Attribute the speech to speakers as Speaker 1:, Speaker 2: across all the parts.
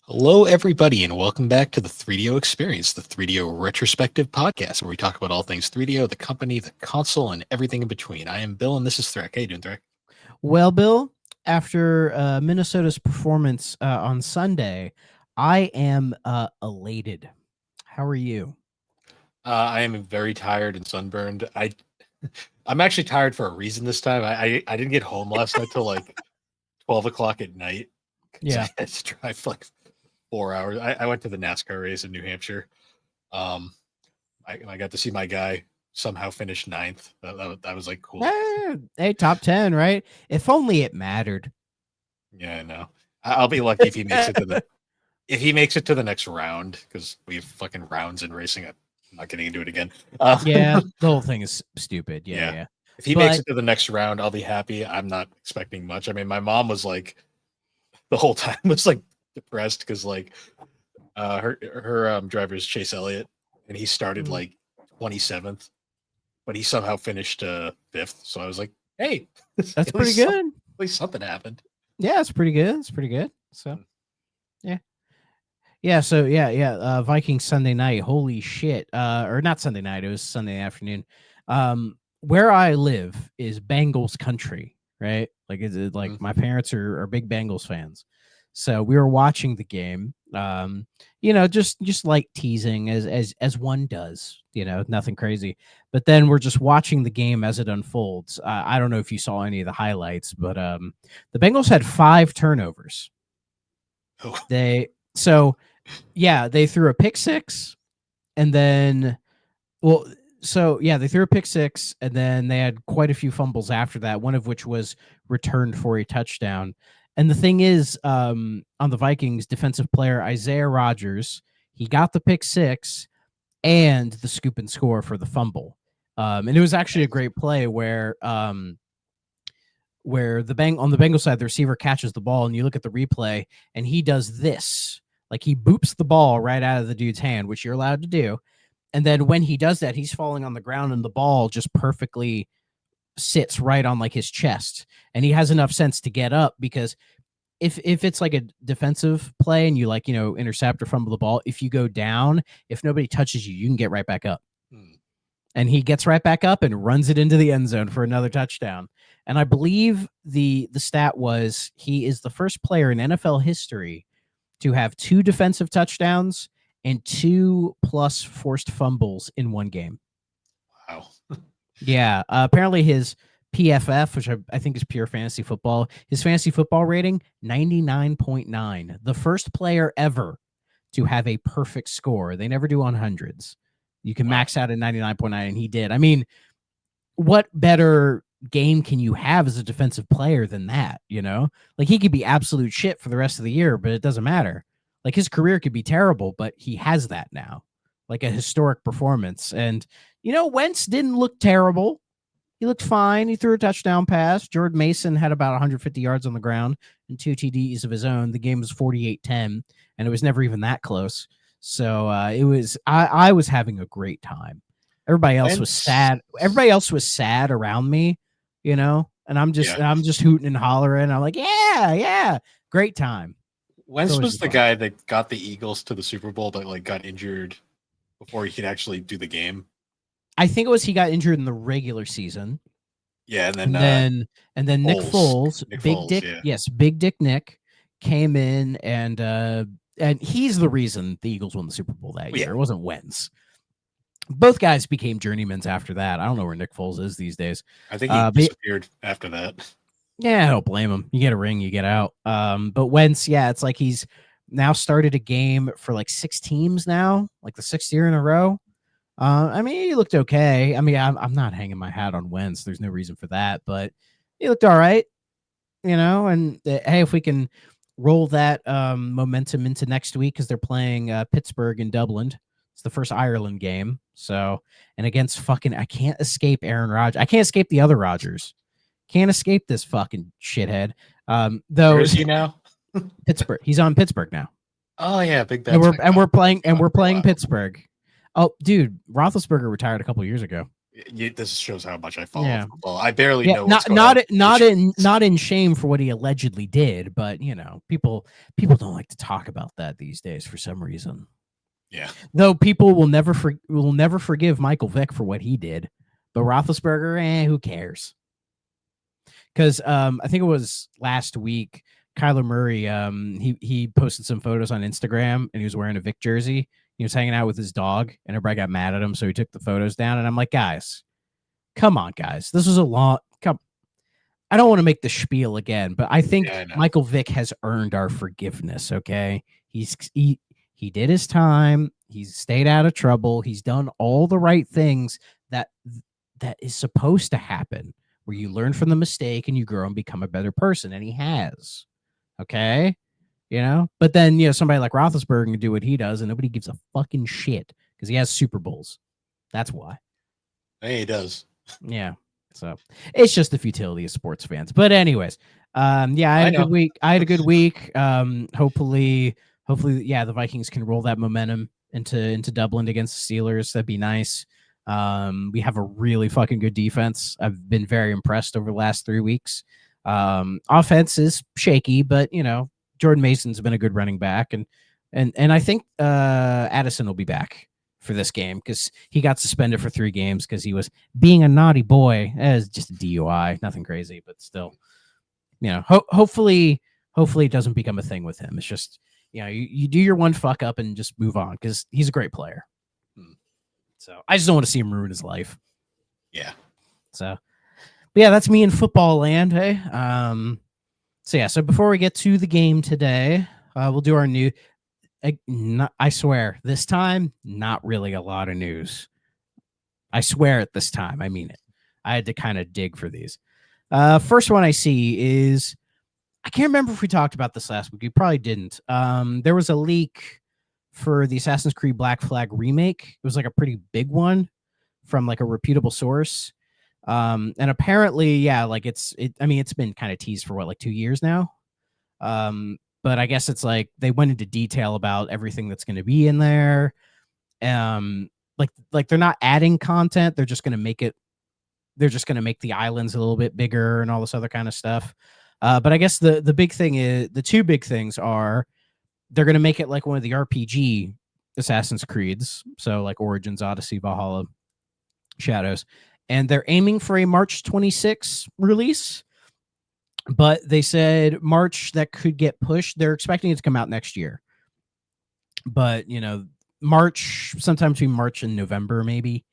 Speaker 1: Hello, everybody, and welcome back to the 3DO Experience, the 3DO Retrospective Podcast, where we talk about all things 3DO, the company, the console, and everything in between. I am Bill, and this is Threk. How you doing, Threk?
Speaker 2: Well, Bill, after Minnesota's performance on Sunday, I am elated. How are you?
Speaker 1: I am very tired and sunburned. I'm actually tired for a reason this time. I didn't get home last night till like 12 o'clock at night because I
Speaker 2: Yeah.
Speaker 1: had to drive like 4 hours. I went to the NASCAR race in New Hampshire. Um, I got to see my guy somehow finish ninth. That was like cool.
Speaker 2: Hey, top 10, right? If only it mattered.
Speaker 1: Yeah, I know. I'll be lucky if he makes it to the next round because we have fucking rounds in racing. I'm not getting into it again.
Speaker 2: Yeah, the whole thing is stupid.
Speaker 1: Yeah.
Speaker 2: Yeah.
Speaker 1: If he makes it to the next round, I'll be happy. I'm not expecting much. I mean, my mom was like the whole time was like depressed because like her driver is Chase Elliott and he started like 27th, but he somehow finished 5th. So I was like, hey,
Speaker 2: That's pretty good.
Speaker 1: At least something happened.
Speaker 2: Yeah, it's pretty good. It's pretty good. So, yeah. Yeah, so Vikings Sunday night. Holy shit. Or not Sunday night, it was Sunday afternoon. Where I live is Bengals country, right? Like it's like my parents are big Bengals fans. So we were watching the game. Just like teasing as one does, nothing crazy. But then we're just watching the game as it unfolds. I don't know if you saw any of the highlights, but the Bengals had 5 turnovers.
Speaker 1: Oh.
Speaker 2: They threw a pick six, and then they threw a pick six, and then they had quite a few fumbles after that, one of which was returned for a touchdown. And the thing is, on the Vikings, defensive player Isaiah Rodgers, he got the pick six and the scoop and score for the fumble. And it was actually a great play where on the Bengal side, the receiver catches the ball, and you look at the replay, and he does this. Like, he boops the ball right out of the dude's hand, which you're allowed to do. And then when he does that, he's falling on the ground, and the ball just perfectly sits right on like his chest. And he has enough sense to get up, because if it's like a defensive play and you intercept or fumble the ball, if you go down, if nobody touches you, you can get right back up. And he gets right back up and runs it into the end zone for another touchdown. And I believe the stat was he is the first player in NFL history to have 2 defensive touchdowns and 2+ forced fumbles in one game.
Speaker 1: Wow.
Speaker 2: Yeah. Apparently his PFF, which I think is pure fantasy football, his fantasy football rating, 99.9. The first player ever to have a perfect score. They never do on hundreds. You can max out at 99.9, and he did. I mean, what better game can you have as a defensive player than that, Like, he could be absolute shit for the rest of the year, but it doesn't matter. Like, his career could be terrible, but he has that now, like a historic performance. And, Wentz didn't look terrible. He looked fine. He threw a touchdown pass. Jordan Mason had about 150 yards on the ground and 2 TDs of his own. The game was 48-10, and it was never even that close. So I was having a great time. Everybody else was sad. Everybody else was sad around me, and I'm just hooting and hollering. I'm like, yeah, great time.
Speaker 1: Wentz was the guy that got the Eagles to the Super Bowl, but like got injured before he could actually do the game.
Speaker 2: I think it was he got injured in the regular season.
Speaker 1: Yeah, and
Speaker 2: then Nick Foles, Big Dick Nick came in, and he's the reason the Eagles won the Super Bowl that year. It wasn't Wentz. Both guys became journeymans after that. I don't know where Nick Foles is these days.
Speaker 1: I think he disappeared after that.
Speaker 2: Yeah, I don't blame him. You get a ring, you get out. But Wentz, it's like he's now started a game for like 6 teams now, like the 6th year in a row. I mean, he looked okay. I mean, I'm not hanging my hat on Wentz. There's no reason for that, but he looked all right, and hey, if we can roll that momentum into next week, because they're playing Pittsburgh in Dublin. It's the first Ireland game. So, and against I can't escape Aaron Rodgers. I can't escape the other Rodgers. Can't escape this fucking shithead. Though,
Speaker 1: where is he now?
Speaker 2: Pittsburgh. He's on Pittsburgh now.
Speaker 1: Oh yeah, big
Speaker 2: bet. And we're playing Pittsburgh. Oh, dude, Roethlisberger retired a couple years ago.
Speaker 1: This shows how much I follow
Speaker 2: Yeah.
Speaker 1: football. I barely
Speaker 2: Yeah,
Speaker 1: know what's going on.
Speaker 2: not in shame for what he allegedly did, but people don't like to talk about that these days for some reason.
Speaker 1: Yeah.
Speaker 2: Though people will never forgive Michael Vick for what he did, but Roethlisberger, who cares? Because I think it was last week, Kyler Murray, he posted some photos on Instagram, and he was wearing a Vic jersey. He was hanging out with his dog, and everybody got mad at him, so he took the photos down. And I'm like, guys, come on, guys, this was a long come. I don't want to make the spiel again, but I think
Speaker 1: Yeah, I know.
Speaker 2: Michael Vick has earned our forgiveness. Okay, he did his time. He's stayed out of trouble. He's done all the right things that is supposed to happen, where you learn from the mistake and you grow and become a better person, and he has. Okay, but then somebody like Roethlisberger can do what he does, and nobody gives a fucking shit because he has Super Bowls. That's why.
Speaker 1: Hey, he does.
Speaker 2: Yeah. So it's just the futility of sports fans. But anyways, yeah, I had
Speaker 1: I
Speaker 2: a good
Speaker 1: know.
Speaker 2: week. Hopefully, yeah, the Vikings can roll that momentum into Dublin against the Steelers. That'd be nice. We have a really fucking good defense. I've been very impressed over the last 3 weeks. Offense is shaky, but Jordan Mason's been a good running back, and I think Addison will be back for this game because he got suspended for 3 games because he was being a naughty boy. It's just a DUI, nothing crazy, but still, hopefully it doesn't become a thing with him. It's just, you do your one fuck up and just move on because he's a great player. So I just don't want to see him ruin his life.
Speaker 1: Yeah.
Speaker 2: So, but yeah, that's me in football land. Hey, so before we get to the game today, we'll do our new. I swear, this time, not really a lot of news. I swear at this time, I mean it. I had to kind of dig for these. First one I see is, I can't remember if we talked about this last week. We probably didn't. There was a leak for the Assassin's Creed Black Flag remake. It was like a pretty big one from like a reputable source. And apparently, yeah, like it's been kind of teased for like 2 years now. But I guess it's like they went into detail about everything that's going to be in there. Like they're not adding content. They're just going to make the islands a little bit bigger and all this other kind of stuff. But I guess the big thing is, the 2 big things are, they're going to make it like one of the RPG Assassin's Creeds. So like Origins, Odyssey, Valhalla, Shadows. And they're aiming for a March 26th release. But they said March, that could get pushed. They're expecting it to come out next year. But, March, sometime between March and November, maybe,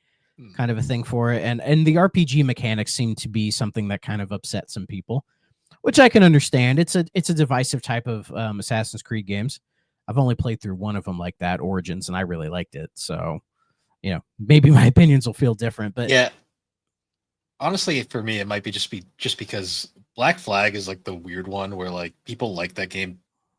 Speaker 2: kind of a thing for it. And the RPG mechanics seem to be something that kind of upset some people, which I can understand. It's a divisive type of Assassin's Creed games. I've only played through one of them like that, Origins, and I really liked it. So, maybe my opinions will feel different. But
Speaker 1: yeah, honestly, for me, it might be just because Black Flag is like the weird one where like people like that game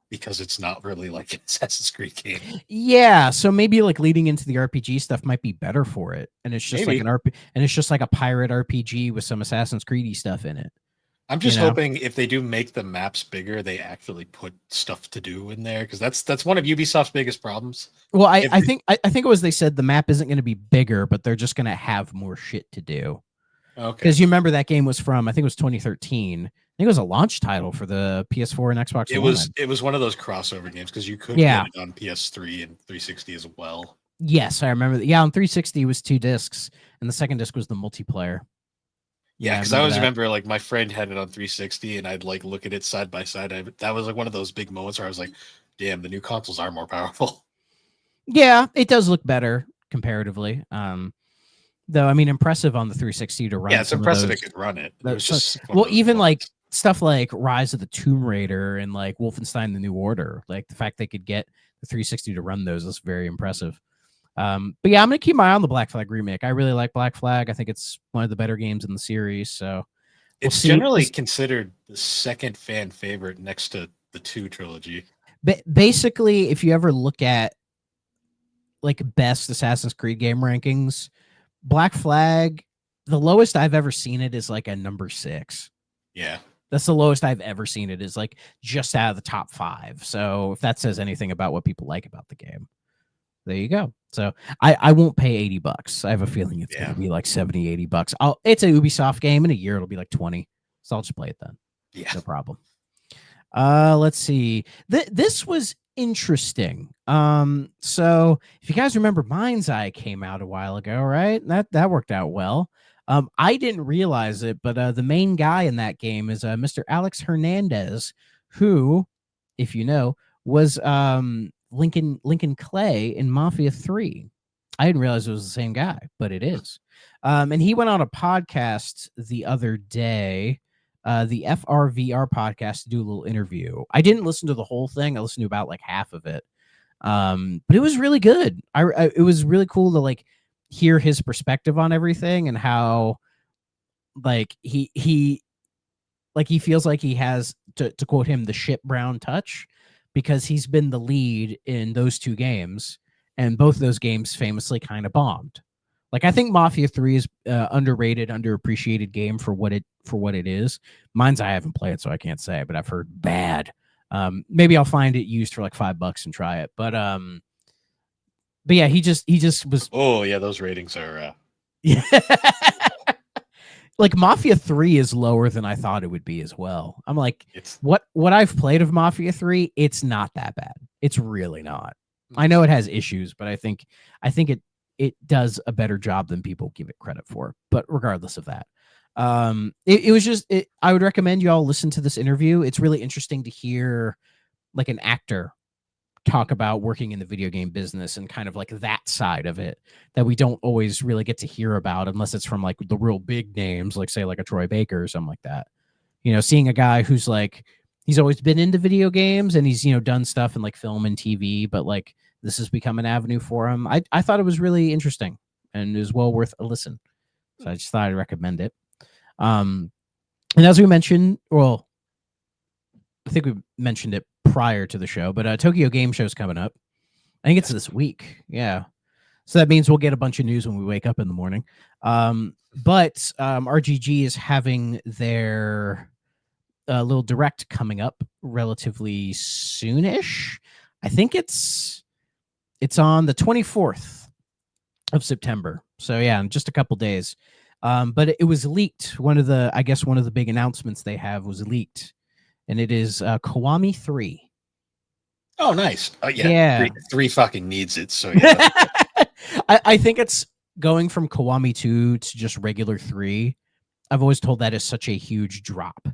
Speaker 1: because it's not really like an Assassin's Creed game.
Speaker 2: Yeah, so maybe like leading into the RPG stuff might be better for it, and it's just
Speaker 1: Maybe.
Speaker 2: like and it's just like a pirate RPG with some Assassin's Creedy stuff in it.
Speaker 1: I'm just hoping if they do make the maps bigger, they actually put stuff to do in there, because that's one of Ubisoft's biggest problems.
Speaker 2: Well, I think it was, they said the map isn't going to be bigger, but they're just going to have more shit to do.
Speaker 1: Okay.
Speaker 2: Because you remember that game was from, I think it was 2013. I think it was a launch title for the PS4 and Xbox One.
Speaker 1: It was one of those crossover games because you could get it on PS3 and 360 as well.
Speaker 2: Yes, I remember that. Yeah, on 360 it was 2 discs, and the second disc was the multiplayer.
Speaker 1: Yeah, because I always remember like my friend had it on 360, and I'd like look at it side by side. That was like one of those big moments where I was like, "Damn, the new consoles are more powerful."
Speaker 2: Yeah, it does look better comparatively. Though, I mean, impressive on the 360 to run.
Speaker 1: Yeah, it's impressive it could run it. It was just
Speaker 2: even like stuff like Rise of the Tomb Raider and like Wolfenstein: The New Order. Like the fact they could get the 360 to run those is very impressive. But yeah, I'm gonna keep my eye on the Black Flag remake. I really like Black Flag. I think it's one of the better games in the series. So
Speaker 1: it's generally considered the second fan favorite next to the 2 trilogy.
Speaker 2: Basically, if you ever look at like best Assassin's Creed game rankings, Black Flag, the lowest I've ever seen it is like a number 6.
Speaker 1: Yeah.
Speaker 2: That's the lowest I've ever seen it, is like just out of the top 5. So if that says anything about what people like about the game, there you go. So I won't pay $80. I have a feeling it's going
Speaker 1: Yeah.
Speaker 2: to be like 70, $80. It's a Ubisoft game. In a year, it'll be like 20. So I'll just play it then.
Speaker 1: Yeah.
Speaker 2: No problem. Let's see. This was interesting. So if you guys remember, Mind's Eye came out a while ago, right? That worked out well. I didn't realize it, but the main guy in that game is Mr. Alex Hernandez, who, if you know, was Lincoln Clay in Mafia 3. I didn't realize it was the same guy, but it is. And he went on a podcast the other day, the FRVR podcast, to do a little interview. I didn't listen to the whole thing. I listened to about like half of it. But it was really good. It was really cool to like hear his perspective on everything and how like he feels like he has, to quote him, the shit brown touch, because he's been the lead in those two games, and both of those games famously kind of bombed. Like, I think Mafia 3 is underrated, underappreciated game for what it is. Mine's I haven't played, so I can't say, but I've heard bad. Maybe I'll find it used for like $5 and try it. But yeah, he just was.
Speaker 1: Oh yeah, those ratings are.
Speaker 2: Yeah. Like Mafia 3 is lower than I thought it would be as well. I'm like, what I've played of Mafia 3, it's not that bad. It's really not. I know it has issues, but I think it does a better job than people give it credit for. But regardless of that, it was just, I would recommend you all listen to this interview. It's really interesting to hear like an actor talk about working in the video game business and kind of like that side of it that we don't always really get to hear about unless it's from like the real big names, like say like a Troy Baker or something like that. You know, seeing a guy who's like, he's always been into video games and he's, you know, done stuff in like film and TV, but like this has become an avenue for him. I thought it was really interesting and it was well worth a listen. So I just thought I'd recommend it. And as we mentioned, well, I think we mentioned it prior to the show, but Tokyo Game Show's coming up. I think it's this week. Yeah. So that means we'll get a bunch of news when we wake up in the morning. But RGG is having their little direct coming up relatively soonish. I think it's on the 24th of September. So yeah, in just a couple days. But it was leaked. One of the big announcements they have was leaked. And it is Kiwami 3.
Speaker 1: Oh, nice.
Speaker 2: Yeah.
Speaker 1: Three fucking needs it. So yeah.
Speaker 2: I think it's going from Kiwami 2 to just regular 3. I've always told that is such a huge drop.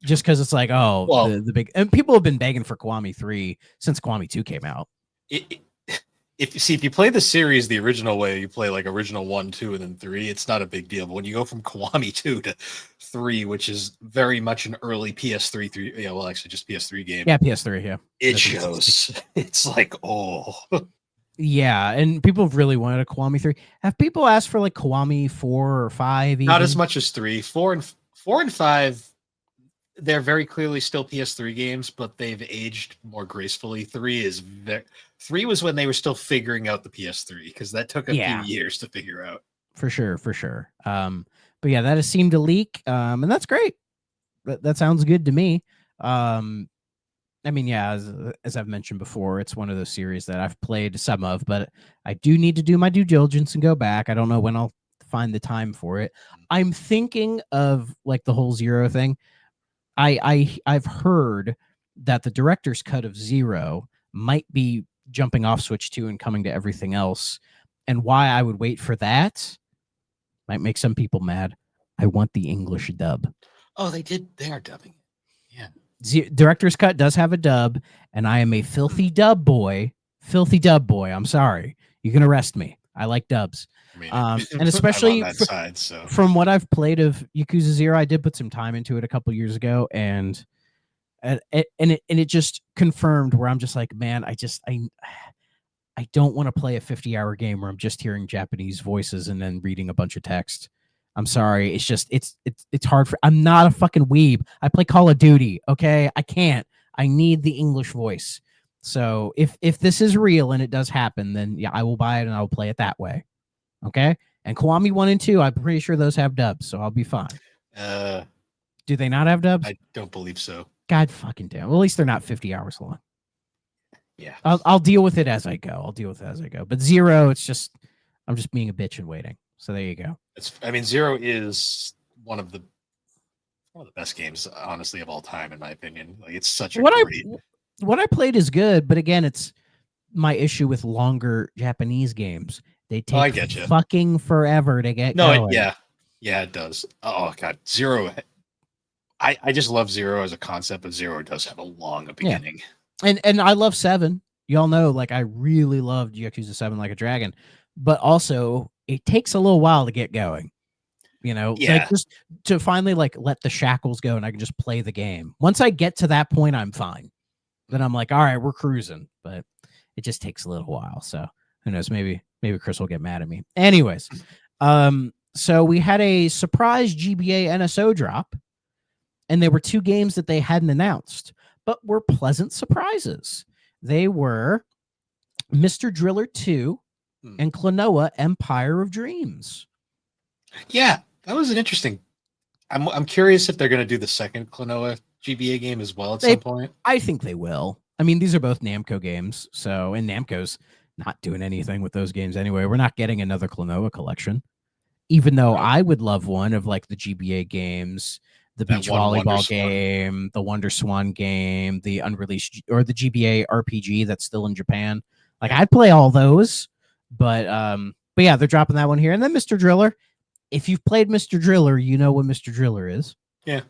Speaker 2: Just because it's like, oh, well, the big, and people have been begging for Kiwami 3 since Kiwami 2 came out.
Speaker 1: If you play the series the original way, you play like original 1, 2, and then 3, it's not a big deal. But when you go from Kiwami 2 to 3, which is very much an early PS3, actually just PS3 game.
Speaker 2: Yeah, PS3, yeah.
Speaker 1: It shows. It's like, oh.
Speaker 2: Yeah, and people have really wanted a Kiwami 3. Have people asked for like Kiwami 4 or 5? Even?
Speaker 1: Not as much as 3. 4 and 5, they're very clearly still PS3 games, but they've aged more gracefully. 3 was when they were still figuring out the PS3 because that took a few years to figure out.
Speaker 2: For sure. But yeah, that has seemed to leak, and that's great. That sounds good to me. I mean, yeah, as I've mentioned before, it's one of those series that I've played some of, but I do need to do my due diligence and go back. I don't know when I'll find the time for it. I'm thinking of like the whole Zero thing. I've heard that the director's cut of Zero might be jumping off Switch 2 and coming to everything else. And why I would wait for that might make some people mad. I want the English dub.
Speaker 1: Oh, they are dubbing it. Yeah.
Speaker 2: Director's cut does have a dub, and I am a filthy dub boy. I'm sorry. You can arrest me. I like dubs.
Speaker 1: I mean,
Speaker 2: and especially
Speaker 1: I'm on that side, so.
Speaker 2: From what I've played of Yakuza 0, I did put some time into it a couple years ago, and it just confirmed where I'm just like, man, I don't want to play a 50-hour game where I'm just hearing Japanese voices and then reading a bunch of text. I'm sorry. It's just it's hard for. I'm not a fucking weeb. I play Call of Duty. Okay, I can't. I need the English voice. So if this is real and it does happen, then yeah, I will buy it and I'll play it that way. Okay. And Kiwami 1 and 2, I'm pretty sure those have dubs, so I'll be fine. Do they not have dubs?
Speaker 1: I don't believe so.
Speaker 2: God fucking damn. Well, at least they're not 50 hours long.
Speaker 1: Yeah.
Speaker 2: I'll deal with it as I go. But Zero, it's just I'm just being a bitch and waiting. So there you go.
Speaker 1: I mean, Zero is one of the best games, honestly, of all time, in my opinion. Like, it's such a
Speaker 2: What I
Speaker 1: great.
Speaker 2: what I played is good, but again, it's my issue with longer Japanese games. They
Speaker 1: Oh, I
Speaker 2: take
Speaker 1: get you.
Speaker 2: fucking forever to get
Speaker 1: No,
Speaker 2: going.
Speaker 1: yeah, it does. Oh god, Zero. I just love Zero as a concept, but Zero does have a long
Speaker 2: Yeah.
Speaker 1: beginning.
Speaker 2: And I love 7. Y'all know, like, I really loved Yakuza 7 Like a Dragon, but also it takes a little while to get going. You know, like
Speaker 1: Yeah,
Speaker 2: just to finally like let the shackles go and I can just play the game. Once I get to that point, I'm fine. Then I'm like, all right, we're cruising. But it just takes a little while. So who knows? Maybe Chris will get mad at me. Anyways, so we had a surprise GBA NSO drop, and there were 2 games that they hadn't announced, but were pleasant surprises. They were Mr. Driller 2 and Klonoa Empire of Dreams.
Speaker 1: yeah, that was an interesting. I'm curious if they're going to do the second Klonoa GBA game as well at some point.
Speaker 2: I think they will. I mean, these are both Namco games, so and Namco's not doing anything with those games anyway. We're not getting another Klonoa collection, even though I would love one of like the GBA games, the
Speaker 1: That
Speaker 2: beach
Speaker 1: one Wonder
Speaker 2: volleyball
Speaker 1: Swan.
Speaker 2: game, the Wonder Swan game, the unreleased or the GBA RPG that's still in Japan. Like I'd play all those, but yeah, they're dropping that one here. And then Mr. Driller. If you've played Mr. Driller, you know what Mr. Driller is.
Speaker 1: Yeah.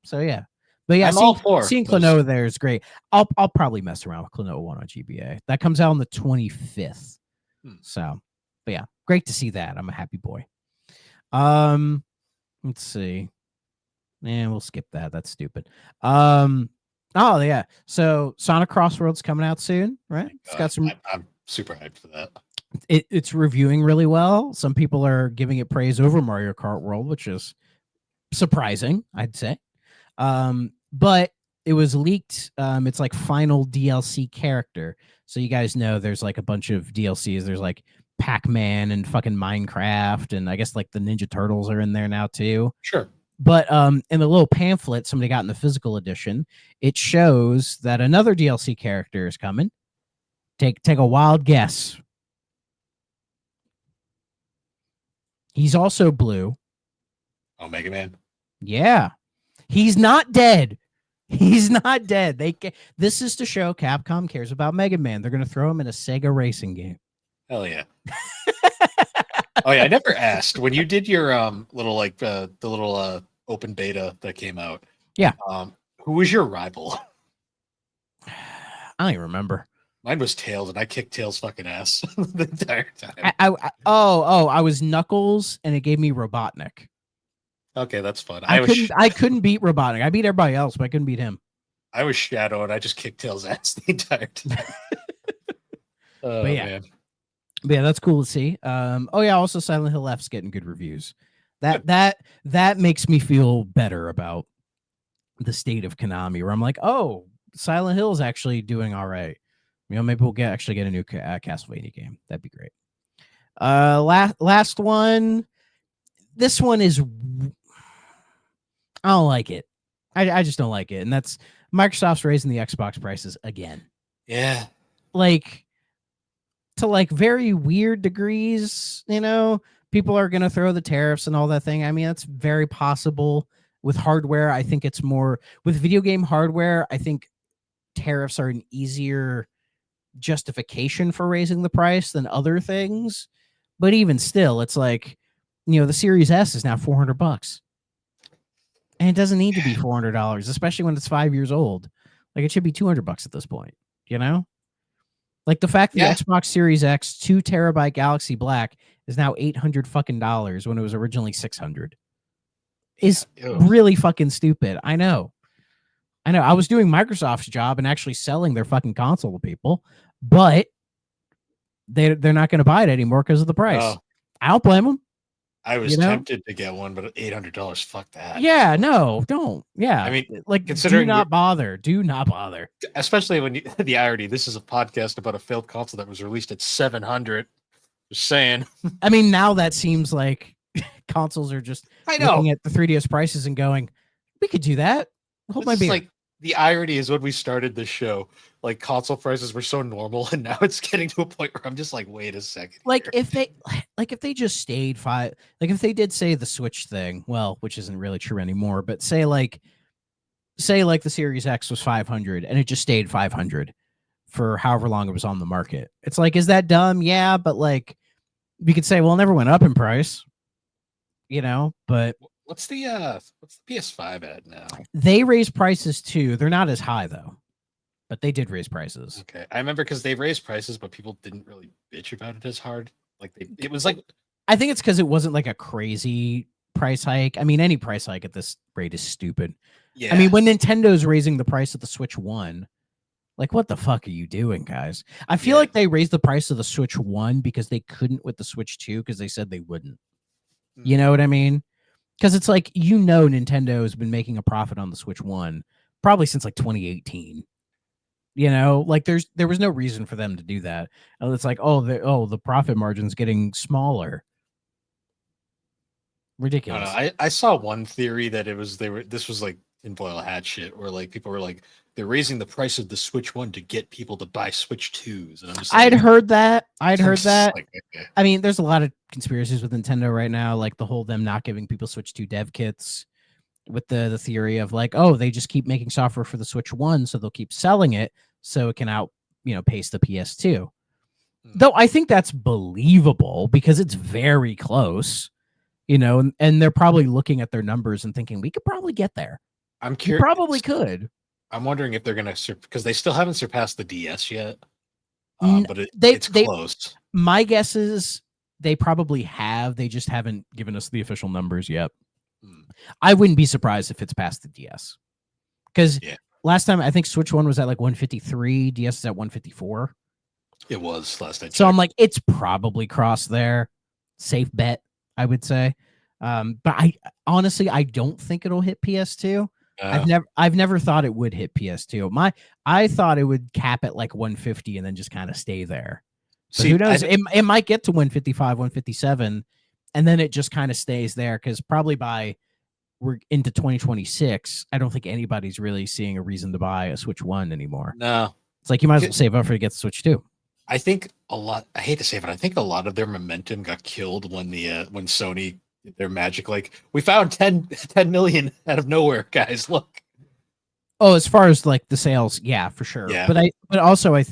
Speaker 2: So yeah. But yeah,
Speaker 1: I'm all for
Speaker 2: seeing
Speaker 1: those.
Speaker 2: Klonoa there is great. I'll probably mess around with Klonoa 1 on GBA. That comes out on the 25th. So, but yeah, great to see that. I'm a happy boy. Let's see. We'll skip that. That's stupid. Oh yeah. So Sonic Crossroads coming out soon, right? It's got some.
Speaker 1: I'm super hyped for that.
Speaker 2: It's reviewing really well. Some people are giving it praise over Mario Kart World, which is surprising, I'd say. But it was leaked. It's like final DLC character. So you guys know there's like a bunch of DLCs. There's like Pac-Man and fucking Minecraft, and I guess like the Ninja Turtles are in there now too.
Speaker 1: Sure.
Speaker 2: But in the little pamphlet somebody got in the physical edition, it shows that another DLC character is coming. Take a wild guess. He's also blue.
Speaker 1: Oh, Mega Man.
Speaker 2: Yeah. He's not dead. He's not dead. This is to show Capcom cares about Mega Man. They're going to throw him in a Sega racing game.
Speaker 1: Hell yeah. Oh yeah, I never asked when you did your little like the little open beta that came out.
Speaker 2: Yeah.
Speaker 1: Who was your rival?
Speaker 2: I don't even remember.
Speaker 1: Mine was Tails, and I kicked Tails' fucking ass the entire time.
Speaker 2: I was Knuckles, and it gave me Robotnik.
Speaker 1: Okay, that's fun.
Speaker 2: I couldn't beat Robotnik. I beat everybody else, but I couldn't beat him.
Speaker 1: I was Shadow, and I just kicked Tails' ass the entire time.
Speaker 2: But yeah.
Speaker 1: Man.
Speaker 2: But yeah, that's cool to see. Oh yeah, also Silent Hill F's getting good reviews. That makes me feel better about the state of Konami, where I'm like, oh, Silent Hill is actually doing all right. You know, maybe we'll actually get a new Castlevania game. That'd be great. Last one. This one is, I don't like it. I just don't like it, and that's Microsoft's raising the Xbox prices again.
Speaker 1: Yeah,
Speaker 2: like to like very weird degrees. You know, people are gonna throw the tariffs and all that thing. I mean, that's very possible. With hardware, I think it's more with video game hardware. I think tariffs are an easier justification for raising the price than other things. But even still, it's like, you know, the Series S is now $400. And it doesn't need to be $400, especially when it's 5 years old. Like it should be $200 at this point, you know? Like the fact that the Xbox Series X 2 terabyte Galaxy Black is now $800 fucking dollars when it was originally $600 is really fucking stupid. I know. I was doing Microsoft's job and actually selling their fucking console to people, but they're not going to buy it anymore because of the price. I don't blame them.
Speaker 1: I was tempted to get one, but $800, fuck that.
Speaker 2: Yeah, no, don't. Yeah,
Speaker 1: I mean,
Speaker 2: like, do not bother. Do not bother.
Speaker 1: Especially when the irony. This is a podcast about a failed console that was released at $700. Just saying.
Speaker 2: I mean, now that seems like consoles are just looking at the 3DS prices and going, "We could do that." Hold my beer.
Speaker 1: Like the irony is when we started this show, like console prices were so normal, and now it's getting to a point where I'm just like, wait a second.
Speaker 2: Like
Speaker 1: Here.
Speaker 2: if they just stayed like if they did say the Switch thing, well, which isn't really true anymore, but say like the Series X was 500 and it just stayed 500 for however long it was on the market. It's like, is that dumb? Yeah, but like we could say, well, it never went up in price, but
Speaker 1: What's the PS5 at now?
Speaker 2: they raised prices too. They're not as high though, but they did raise prices.
Speaker 1: Okay, I remember because they raised prices, but people didn't really bitch about it as hard. Like it was like,
Speaker 2: I think it's because it wasn't like a crazy price hike. I mean, any price hike at this rate is stupid.
Speaker 1: yeah.
Speaker 2: I mean, when Nintendo's raising the price of the Switch 1, like, what the fuck are you doing, guys? I feel like they raised the price of the Switch 1 because they couldn't with the Switch 2 because they said they wouldn't. You know what I mean? Because it's like, Nintendo has been making a profit on the Switch 1 probably since like 2018. Like there was no reason for them to do that. And it's like, the profit margin's getting smaller. Ridiculous.
Speaker 1: I don't know. I saw one theory that this was like tinfoil hat shit, where like people were like they're raising the price of the Switch 1 to get people to buy Switch 2s, and I'm just
Speaker 2: I'd
Speaker 1: like,
Speaker 2: heard that.
Speaker 1: like, okay.
Speaker 2: I mean, there's a lot of conspiracies with Nintendo right now, like the whole them not giving people Switch 2 dev kits, with the theory of like, oh, they just keep making software for the Switch 1, so they'll keep selling it so it can pace the PS2. Though I think that's believable because it's very close, and they're probably looking at their numbers and thinking we could probably get there.
Speaker 1: I'm curious.
Speaker 2: Probably could.
Speaker 1: I'm wondering if they're gonna because they still haven't surpassed the DS yet. But it's close.
Speaker 2: My guess is they probably have. They just haven't given us the official numbers yet. I wouldn't be surprised if it's past the DS, because last time I think Switch 1 was at like 153, DS is at 154.
Speaker 1: It was last time.
Speaker 2: So I'm like, it's probably crossed there. Safe bet, I would say. But I honestly, I don't think it'll hit PS2. I've never thought it would hit PS2. I thought it would cap at like 150 and then just kind of stay there. But who knows? It might get to 155, 157, and then it just kind of stays there, because probably by we're into 2026, I don't think anybody's really seeing a reason to buy a Switch 1 anymore.
Speaker 1: No.
Speaker 2: It's like you might as well save up for to get the Switch 2.
Speaker 1: I think I hate to say it, but I think a lot of their momentum got killed when when Sony did their magic. Like, we found 10 million out of nowhere, guys. Look.
Speaker 2: Oh, as far as like the sales, yeah, for sure.
Speaker 1: Yeah.
Speaker 2: But also I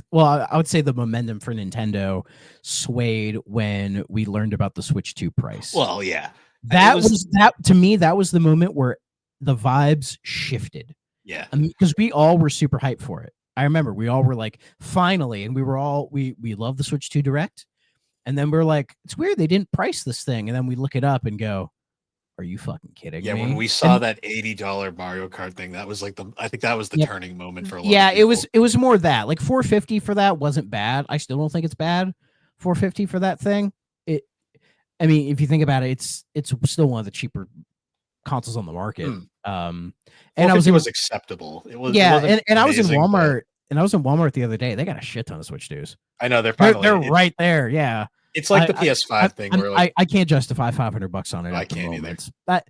Speaker 2: would say the momentum for Nintendo swayed when we learned about the Switch 2 price.
Speaker 1: Well, yeah.
Speaker 2: That was to me, that was the moment where the vibes shifted.
Speaker 1: Yeah.
Speaker 2: Because we all were super hyped for it. I remember we all were like, finally, and we were all we love the Switch 2 Direct. And then we're like, it's weird they didn't price this thing. And then we look it up and go, are you fucking kidding me?
Speaker 1: Yeah, when we saw that $80 Mario Kart thing, that was like I think that was the turning moment for a lot of people.
Speaker 2: it was more that. Like $450 for that wasn't bad. I still don't think it's bad. $450 for that thing. I mean, if you think about it, it's still one of the cheaper consoles on the market. And
Speaker 1: I was acceptable. It was
Speaker 2: and I was in Walmart, and I was in Walmart the other day. They got a shit ton of Switch 2s.
Speaker 1: I know they're
Speaker 2: right there. Yeah,
Speaker 1: it's like the PS5 thing. Where like,
Speaker 2: I can't justify $500 on it.
Speaker 1: I can't either.
Speaker 2: But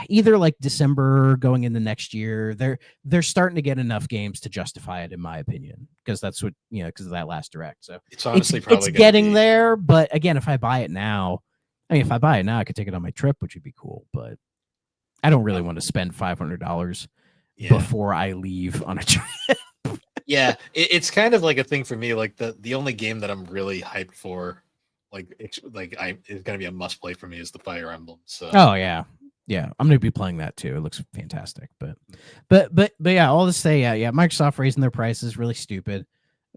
Speaker 2: either like December going into next year, they're starting to get enough games to justify it, in my opinion, because that's what because of that last Direct. So
Speaker 1: it's honestly probably
Speaker 2: getting there. But again, if I buy it now, I could take it on my trip, which would be cool. But I don't really want to spend $500 before I leave on a trip.
Speaker 1: Yeah, it's kind of like a thing for me. Like the only game that I'm really hyped for, is gonna be a must play for me, is the Fire Emblem. So
Speaker 2: I'm gonna be playing that too. It looks fantastic. But yeah, all to say, Microsoft raising their prices really stupid.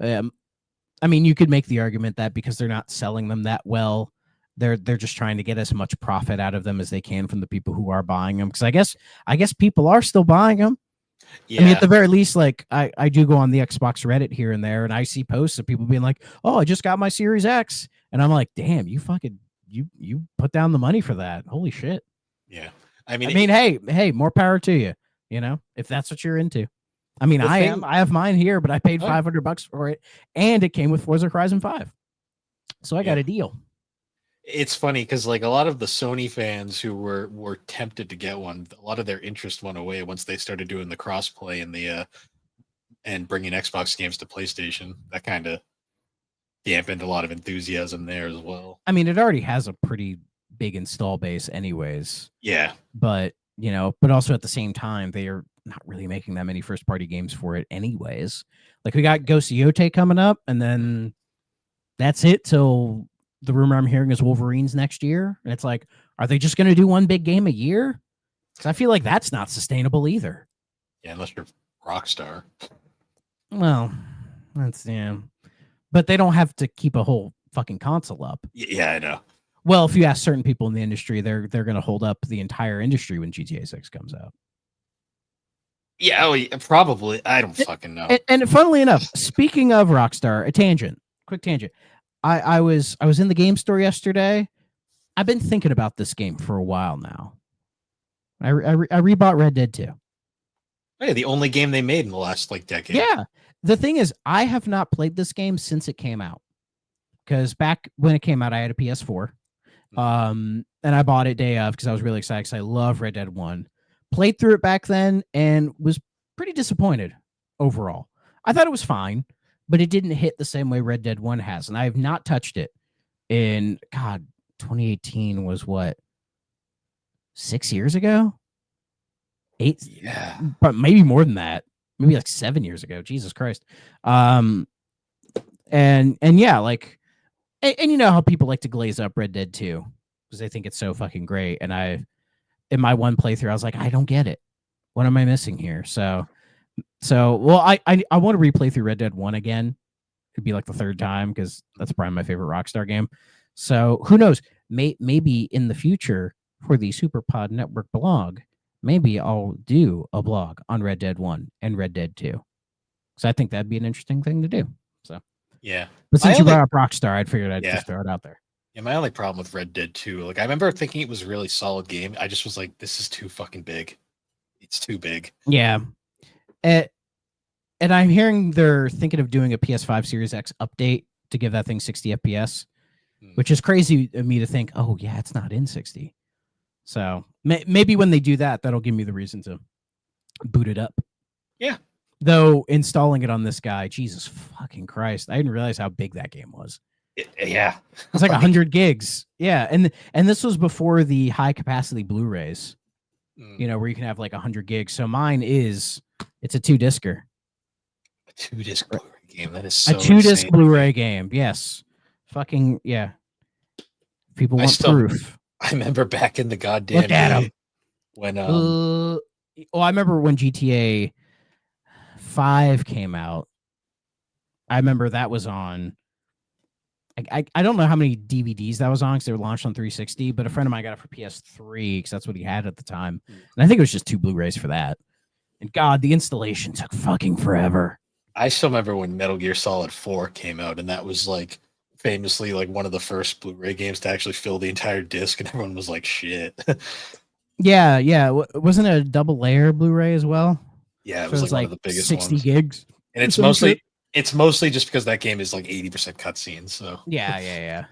Speaker 2: I mean, you could make the argument that because they're not selling them that well, they're just trying to get as much profit out of them as they can from the people who are buying them. Because I guess people are still buying them. Yeah. I mean, at the very least, like I do go on the Xbox Reddit here and there, and I see posts of people being like, "Oh, I just got my Series X," and I'm like, "Damn, you fucking you put down the money for that? Holy shit!"
Speaker 1: Yeah,
Speaker 2: hey, more power to you. If that's what you're into. I mean, I have mine here, but I paid $500 for it, and it came with Forza Horizon 5, so I got a deal.
Speaker 1: It's funny because like a lot of the Sony fans who were tempted to get one, a lot of their interest went away once they started doing the crossplay and the and bringing Xbox games to PlayStation. That kind of dampened a lot of enthusiasm there as well.
Speaker 2: I mean, it already has a pretty big install base, anyways.
Speaker 1: Yeah,
Speaker 2: But but also at the same time, they are not really making that many first party games for it, anyways. Like we got Ghost of Yote coming up, and then that's it till the rumor I'm hearing is Wolverines next year. And it's like, are they just going to do one big game a year? Because I feel like that's not sustainable either.
Speaker 1: yeah, unless you're Rockstar.
Speaker 2: Well, that's but they don't have to keep a whole fucking console up.
Speaker 1: Yeah, I know.
Speaker 2: Well, if you ask certain people in the industry, they're going to hold up the entire industry when GTA 6 comes out.
Speaker 1: Yeah, oh, yeah, probably. I don't fucking know.
Speaker 2: And funnily enough, speaking of Rockstar, quick tangent. I was in the game store yesterday. I've been thinking about this game for a while now. I rebought Red Dead 2.
Speaker 1: Hey, the only game they made in the last like decade.
Speaker 2: Yeah. The thing is, I have not played this game since it came out. Because back when it came out, I had a PS4. And I bought it day of because I was really excited because I love Red Dead 1. Played through it back then and was pretty disappointed overall. I thought it was fine, but it didn't hit the same way Red Dead 1 has. And I have not touched it in, God, 2018 was what? 6 years ago? 8?
Speaker 1: Yeah.
Speaker 2: But maybe more than that. Maybe like 7 years ago. Jesus Christ. And yeah, like, and you know how people like to glaze up Red Dead 2 because they think it's so fucking great. And in my one playthrough, I was like, I don't get it. What am I missing here? So well, I want to replay through Red Dead 1 again. It'd be like the third time because that's probably my favorite Rockstar game. So who knows? Maybe in the future for the Superpod Network blog, maybe I'll do a blog on Red Dead 1 and Red Dead 2. So I think that'd be an interesting thing to do. So
Speaker 1: yeah.
Speaker 2: But since you brought up Rockstar, I'd figured I'd just throw it out there.
Speaker 1: Yeah, my only problem with Red Dead 2, like I remember thinking it was a really solid game. I just was like, this is too fucking big. It's too big.
Speaker 2: Yeah. And I'm hearing they're thinking of doing a PS5 Series X update to give that thing 60 FPS, which is crazy of me to think, oh, yeah, it's not in 60. So maybe when they do that, that'll give me the reason to boot it up.
Speaker 1: Yeah.
Speaker 2: Though installing it on this guy, Jesus fucking Christ, I didn't realize how big that game was.
Speaker 1: Yeah.
Speaker 2: It's like 100 gigs. Yeah. And this was before the high capacity Blu-rays, where you can have like 100 gigs. So mine it's a 2-discer.
Speaker 1: A 2-disc Blu-ray game. That is so
Speaker 2: a 2-disc
Speaker 1: insane.
Speaker 2: Blu-ray game. Yes. Fucking, yeah. People want proof.
Speaker 1: I remember back in the goddamn
Speaker 2: Look at him.
Speaker 1: When
Speaker 2: I remember when GTA 5 came out. I remember that was on. I don't know how many DVDs that was on because they were launched on 360, but a friend of mine got it for PS3 because that's what he had at the time. And I think it was just 2 Blu-rays for that. And God, the installation took fucking forever.
Speaker 1: I still remember when Metal Gear Solid 4 came out, and that was like famously like one of the first Blu-ray games to actually fill the entire disc, and everyone was like, shit.
Speaker 2: Yeah. Wasn't it a double layer Blu-ray as well?
Speaker 1: Yeah, it was like one of the biggest
Speaker 2: 60
Speaker 1: ones.
Speaker 2: gigs.
Speaker 1: And it's mostly just because that game is like 80% cutscenes. So
Speaker 2: yeah.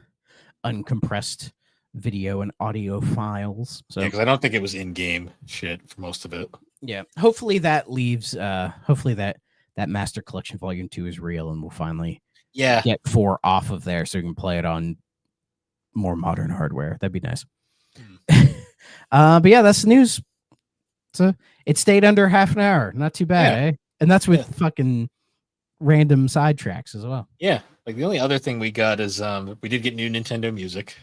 Speaker 2: Uncompressed video and audio files. So
Speaker 1: because I don't think it was in-game shit for most of it.
Speaker 2: Yeah. Hopefully that leaves hopefully that Master Collection Volume 2 is real and we'll finally get 4 off of there so we can play it on more modern hardware. That'd be nice. But yeah, that's the news. So it stayed under half an hour. Not too bad, eh? And that's with fucking random sidetracks as well.
Speaker 1: Yeah. Like the only other thing we got is we did get new Nintendo music.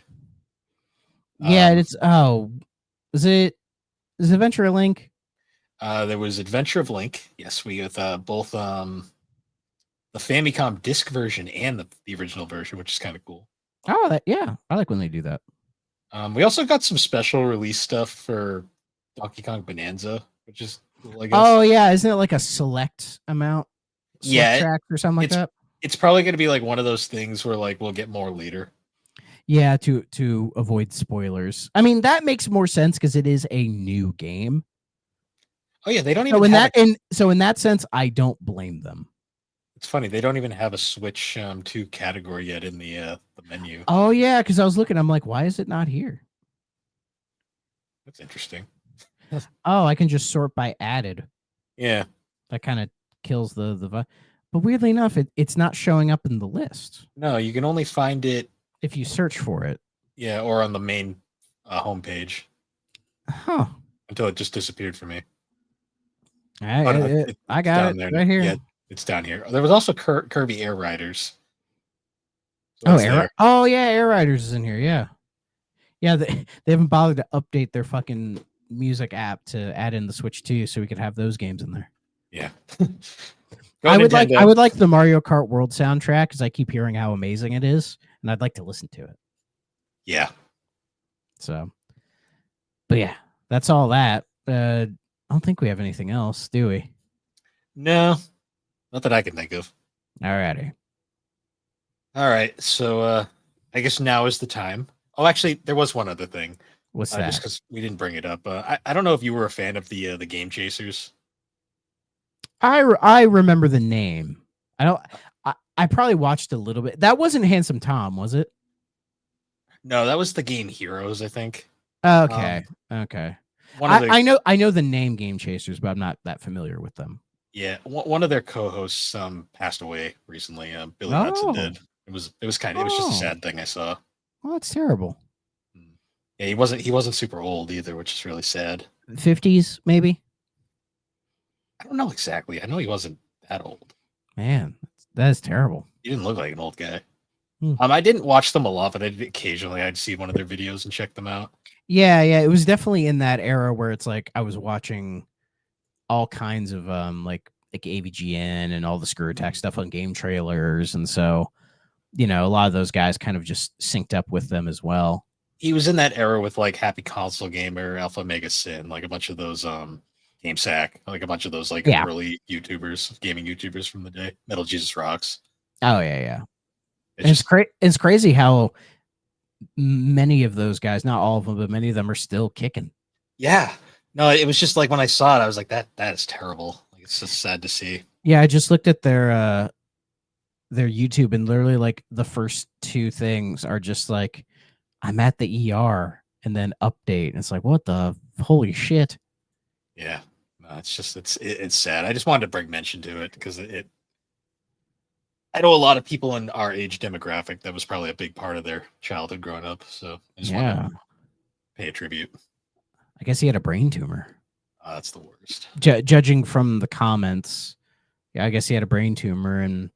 Speaker 2: Yeah, is it Adventure of Link?
Speaker 1: There was Adventure of Link. Yes, we got both the Famicom disc version and the original version, which is kind of cool.
Speaker 2: Oh, I like when they do that.
Speaker 1: We also got some special release stuff for Donkey Kong Bonanza, which is cool, I guess.
Speaker 2: Oh yeah, isn't it like a select amount? Track or something like that.
Speaker 1: It's probably going to be like one of those things where like we'll get more later.
Speaker 2: Yeah, to avoid spoilers. I mean, that makes more sense because it is a new game.
Speaker 1: Oh yeah, they don't even.
Speaker 2: So in that sense, I don't blame them.
Speaker 1: It's funny they don't even have a Switch 2 category yet in the menu.
Speaker 2: Oh yeah, because I was looking. I'm like, why is it not here?
Speaker 1: That's interesting.
Speaker 2: Oh, I can just sort by added.
Speaker 1: Yeah.
Speaker 2: That kind of kills but weirdly enough, it's not showing up in the list
Speaker 1: No, you can only find it.
Speaker 2: if you search for it.
Speaker 1: Yeah, or on the main homepage
Speaker 2: Huh.
Speaker 1: until it just disappeared for me.
Speaker 2: I,
Speaker 1: Oh no,
Speaker 2: I, I
Speaker 1: it's
Speaker 2: got
Speaker 1: down
Speaker 2: it
Speaker 1: there.
Speaker 2: right here.
Speaker 1: Yeah, it's down here. There was also Kirby Air Riders. So
Speaker 2: Oh,
Speaker 1: that's there.
Speaker 2: Oh yeah, Air Riders is in here. Yeah, yeah. They haven't bothered to update their fucking music app to add in the Switch 2, so we could have those games in there.
Speaker 1: Yeah.
Speaker 2: I
Speaker 1: Nintendo.
Speaker 2: would like the Mario Kart World soundtrack because I keep hearing how amazing it is, and I'd like to listen to it.
Speaker 1: Yeah.
Speaker 2: So, but yeah, that's all that. I don't think we have anything else, do we?
Speaker 1: No, not that I can think of.
Speaker 2: Alrighty.
Speaker 1: All right. So I guess now is the time. Oh, actually, there was one other thing.
Speaker 2: What's
Speaker 1: Just
Speaker 2: that?
Speaker 1: because we didn't bring it up. I don't know if you were a fan of the Game Chasers.
Speaker 2: I remember the name. I don't. I probably watched a little bit. That wasn't Handsome Tom, was it?
Speaker 1: No, that was the Game Heroes, I think.
Speaker 2: Okay. Okay.
Speaker 1: One of the
Speaker 2: I know the name Game Chasers, but I'm not that familiar with them.
Speaker 1: yeah, one of their co-hosts passed away recently. Billy Hudson did. It was just a sad thing I saw.
Speaker 2: Well, that's terrible.
Speaker 1: Yeah, he wasn't super old either, which is really sad.
Speaker 2: 50s, maybe?
Speaker 1: I don't know exactly. I know he wasn't that old.
Speaker 2: Man, that is terrible.
Speaker 1: He didn't look like an old guy.
Speaker 2: Hmm.
Speaker 1: I didn't watch them a lot, but occasionally I'd see one of their videos and check them out.
Speaker 2: Yeah, it was definitely in that era where it's like I was watching all kinds of like AVGN and all the Screw Attack stuff on game trailers, and so a lot of those guys kind of just synced up with them as well.
Speaker 1: He was in that era with like Happy Console Gamer, Alpha Mega Sin, like a bunch of those GameSack, like a bunch of those like early YouTubers, gaming YouTubers from the day. Metal Jesus Rocks.
Speaker 2: Oh yeah. It's crazy how many of those guys, not all of them, but many of them are still kicking.
Speaker 1: Yeah. No, it was just like when I saw it, I was like, that is terrible. Like, it's just sad to see.
Speaker 2: Yeah, I just looked at their YouTube, and literally like the first two things are just like, I'm at the ER, and then update. And it's like, what the holy shit?
Speaker 1: Yeah. No, it's sad. I just wanted to bring mention to it because I know a lot of people in our age demographic that was probably a big part of their childhood growing up. So I just wanted to pay a tribute.
Speaker 2: I guess he had a brain tumor.
Speaker 1: That's the worst.
Speaker 2: Judging from the comments, yeah, I guess he had a brain tumor, and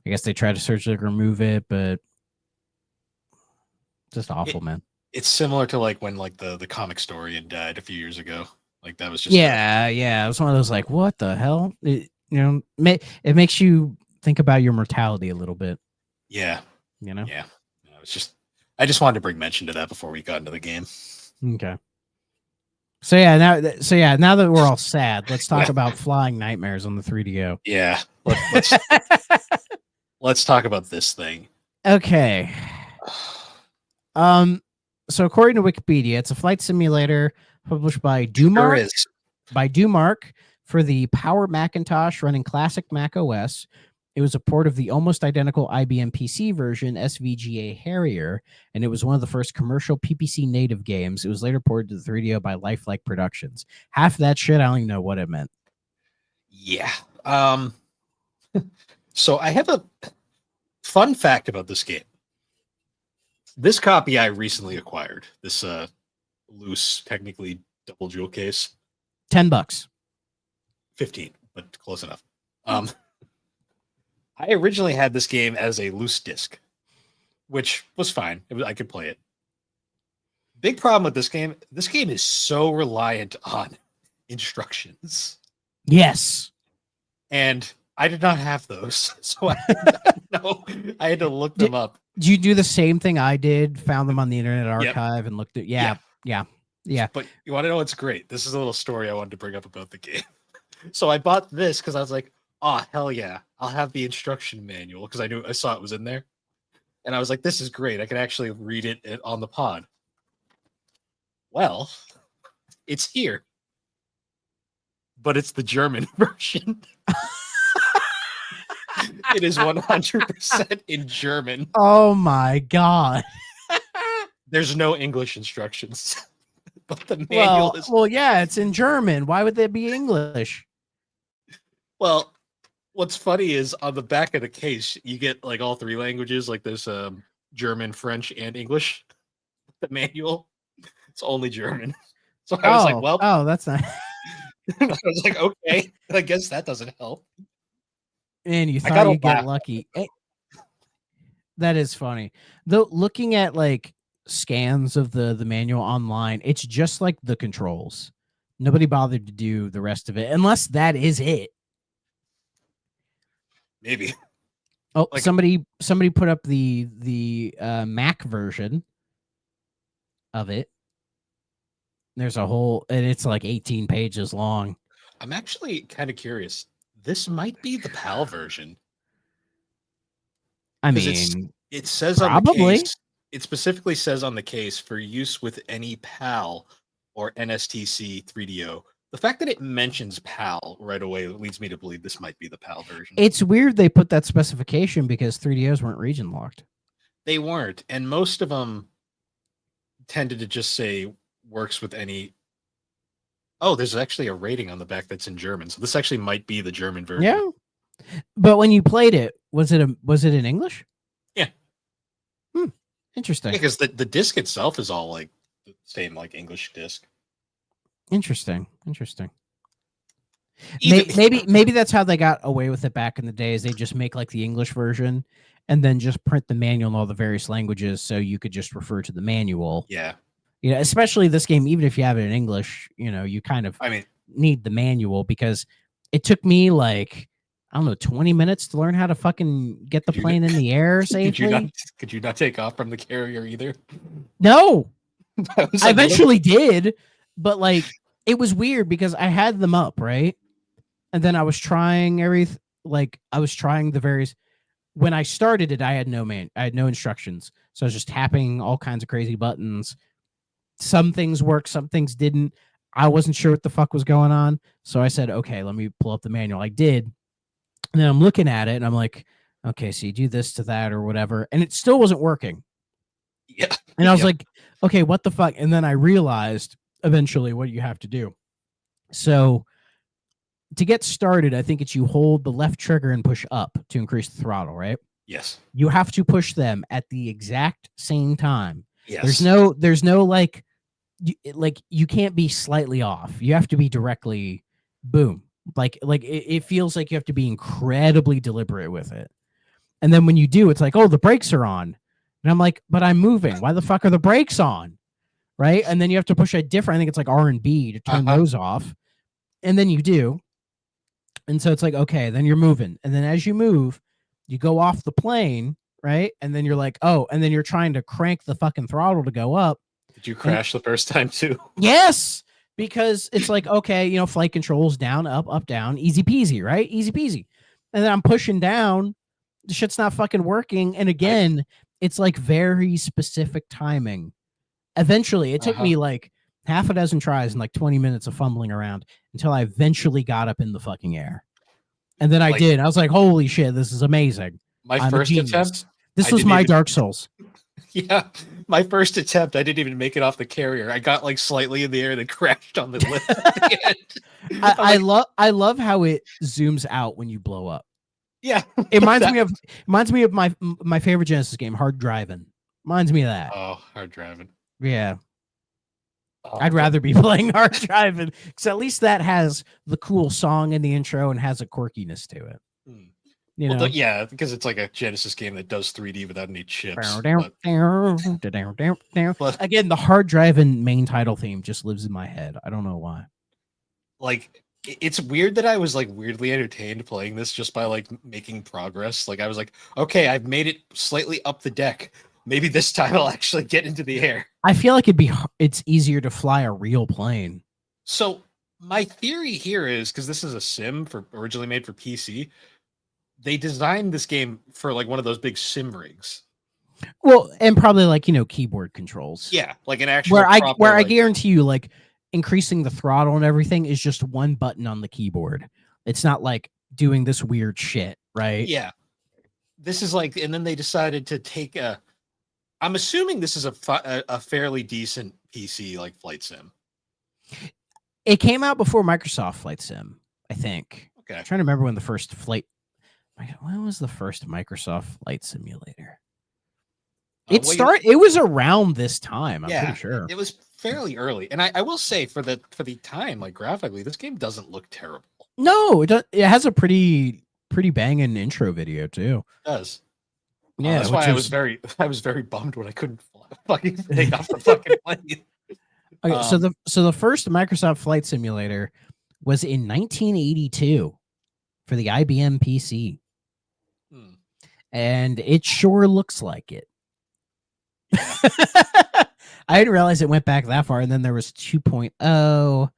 Speaker 2: I guess they tried to surgically remove it, but just awful, man.
Speaker 1: It's similar to like when like the comic historian died a few years ago. Like that was just
Speaker 2: yeah. It was one of those like, what the hell? It makes you think about your mortality a little bit.
Speaker 1: Yeah.
Speaker 2: Yeah. No,
Speaker 1: I just wanted to bring mention to that before we got into the game.
Speaker 2: Okay. So now that we're all sad, let's talk about Flying Nightmares on the 3DO.
Speaker 1: Yeah. Let's talk about this thing.
Speaker 2: Okay. So according to Wikipedia, it's a flight simulator published by Domark. By Domark for the Power Macintosh running classic Mac OS. It was a port of the almost identical IBM PC version, SVGA Harrier, and it was one of the first commercial PPC native games. It was later ported to the 3DO by Lifelike Productions. Half of that shit, I don't even know what it meant.
Speaker 1: Yeah. So I have a fun fact about this game. This copy I recently acquired. This loose, technically double jewel case.
Speaker 2: $10.
Speaker 1: 15, but close enough. I originally had this game as a loose disc, which was fine. I could play it. Big problem with this game. This game is so reliant on instructions.
Speaker 2: Yes.
Speaker 1: And I did not have those. So I had to look them up.
Speaker 2: Did you do the same thing I did? Found them on the Internet Archive and looked at Yeah.
Speaker 1: But you want to know what's great? This is a little story I wanted to bring up about the game. So I bought this because I was like, oh, hell yeah. I'll have the instruction manual because I saw it was in there. And I was like, this is great. I can actually read it on the pod. Well, it's here. But it's the German version. It is 100% in German.
Speaker 2: Oh my god.
Speaker 1: There's no English instructions. But the manual is
Speaker 2: Well, yeah, it's in German. Why would there be English?
Speaker 1: well. What's funny is on the back of the case, you get like all three languages, like this German, French, and English. The manual, it's only German. So I was like, well,
Speaker 2: that's not.
Speaker 1: I was like, okay, I guess that doesn't help.
Speaker 2: Man, you
Speaker 1: I
Speaker 2: thought
Speaker 1: gotta
Speaker 2: you'd get
Speaker 1: laugh.
Speaker 2: lucky. That is funny. Though looking at like scans of the manual online, it's just like the controls. Nobody bothered to do the rest of it unless that is it.
Speaker 1: Maybe.
Speaker 2: Oh,
Speaker 1: Like,
Speaker 2: somebody put up the Mac version of it. There's a whole, and it's like 18 pages long.
Speaker 1: I'm actually kind of curious. This might be the PAL version.
Speaker 2: I
Speaker 1: 'Cause
Speaker 2: mean,
Speaker 1: it says on the
Speaker 2: probably.
Speaker 1: case, it specifically says on the case for use with any PAL or NSTC 3DO. The fact that it mentions PAL right away leads me to believe this might be the PAL version.
Speaker 2: It's weird they put that specification because 3DOs weren't region locked.
Speaker 1: They weren't, and most of them tended to just say works with any. Oh, there's actually a rating on the back that's in German, so this actually might be the German version.
Speaker 2: Yeah, but when you played it, was it in English?
Speaker 1: Yeah.
Speaker 2: Interesting.
Speaker 1: Yeah, because the disc itself is all like the same like English disc.
Speaker 2: Interesting.
Speaker 1: Even,
Speaker 2: Maybe that's how they got away with it back in the days. They just make like the English version and then just print the manual in all the various languages, so you could just refer to the manual.
Speaker 1: yeah.
Speaker 2: You know, especially this game, even if you have it in English, you know, you kind of need the manual because it took me like, I don't know, 20 minutes to learn how to fucking get the plane in the air safely.
Speaker 1: Could you not take off from the carrier either?
Speaker 2: No. I
Speaker 1: Like,
Speaker 2: eventually did, but like it was weird because I had them up, right? And then I was trying the various. When I started it, I had no instructions. So I was just tapping all kinds of crazy buttons. Some things worked, some things didn't. I wasn't sure what the fuck was going on. So I said, okay, let me pull up the manual. I did. And then I'm looking at it and I'm like, okay, so you do this to that or whatever. And it still wasn't working.
Speaker 1: Yeah.
Speaker 2: And I was like, okay, what the fuck? And then I realized eventually what you have to do. So to get started, I think it's you hold the left trigger and push up to increase the throttle, right?
Speaker 1: Yes.
Speaker 2: You have to push them at the exact same time.
Speaker 1: Yes.
Speaker 2: There's no like you can't be slightly off. You have to be directly boom. Like it feels like you have to be incredibly deliberate with it. And then when you do, it's like, oh, the brakes are on. And I'm like, but I'm moving. Why the fuck are the brakes on? Right? And then you have to push a different, I think it's like R and B to turn those off. And then you do. And so it's like, okay, then you're moving. And then as you move, you go off the plane, right? And then you're like, oh, and then you're trying to crank the fucking throttle to go up.
Speaker 1: Did you crash the first time too?
Speaker 2: Yes, because it's like, okay, you know, flight controls down, up, down, easy peasy, right? Easy peasy. And then I'm pushing down, the shit's not fucking working. And again, it's like very specific timing. Eventually, it took me like half a dozen tries and like 20 minutes of fumbling around until I eventually got up in the fucking air. And then I did. I was like, holy shit, this is amazing.
Speaker 1: My first attempt.
Speaker 2: This was my Dark Souls.
Speaker 1: Yeah. My first attempt, I didn't even make it off the carrier. I got like slightly in the air and then crashed on the lift at the end.
Speaker 2: I love how it zooms out when you blow up.
Speaker 1: Yeah.
Speaker 2: It reminds me of my favorite Genesis game, Hard Driving. Reminds me of that.
Speaker 1: Oh, Hard Driving.
Speaker 2: Yeah. I'd rather be playing Hard Driving because at least that has the cool song in the intro and has a quirkiness to it. You know?
Speaker 1: Yeah, because it's like a Genesis game that does 3D without any chips.
Speaker 2: But again, the Hard Driving main title theme just lives in my head. I don't know why.
Speaker 1: Like, it's weird that I was like weirdly entertained playing this just by like making progress. Like I was like, okay, I've made it slightly up the deck. Maybe this time I'll actually get into the air.
Speaker 2: I feel like it's easier to fly a real plane.
Speaker 1: So my theory here is, because this is a sim originally made for PC, they designed this game for like one of those big sim rigs.
Speaker 2: Well, and probably like, you know, keyboard controls.
Speaker 1: Yeah, like an actual
Speaker 2: where I guarantee you, like increasing the throttle and everything is just one button on the keyboard. It's not like doing this weird shit, right?
Speaker 1: Yeah. this is like, and then they decided to take a. I'm assuming this is a fairly decent PC like flight sim.
Speaker 2: It came out before Microsoft Flight Sim, I think.
Speaker 1: Okay.
Speaker 2: I'm trying to remember when the first flight. When was the first Microsoft Flight Simulator? It was around this time. I'm pretty sure
Speaker 1: it was fairly early, and I will say for the time, like graphically, this game doesn't look terrible.
Speaker 2: No, it does. It has a pretty banging intro video too.
Speaker 1: It does.
Speaker 2: Yeah,
Speaker 1: that's why I was very bummed when I couldn't fucking take off the fucking plane.
Speaker 2: Okay, so the first Microsoft Flight Simulator was in 1982 for the IBM PC, and it sure looks like it. I didn't realize it went back that far, and then there was 2.0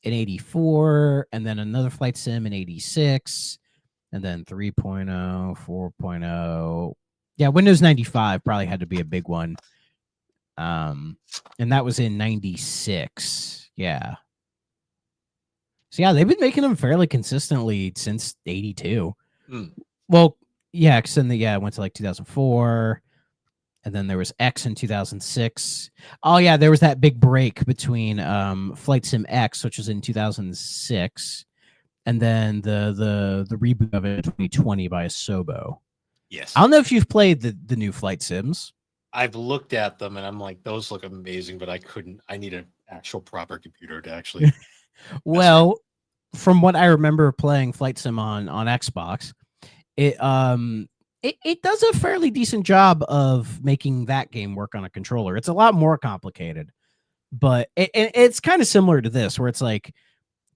Speaker 2: in 84, and then another flight sim in 86, and then 3.0, 4.0. Yeah, Windows 95 probably had to be a big one. And that was in 96. Yeah. So yeah, they've been making them fairly consistently since 82. Well, yeah, because then it went to like 2004. And then there was X in 2006. Oh yeah, there was that big break between Flight Sim X, which was in 2006, and then the reboot of it in 2020 by Asobo.
Speaker 1: Yes.
Speaker 2: I don't know if you've played the new Flight Sims.
Speaker 1: I've looked at them and I'm like, those look amazing, but I couldn't. I need an actual proper computer to actually.
Speaker 2: Well, from what I remember playing Flight Sim on Xbox, it does a fairly decent job of making that game work on a controller. It's a lot more complicated, but it's kind of similar to this, where it's like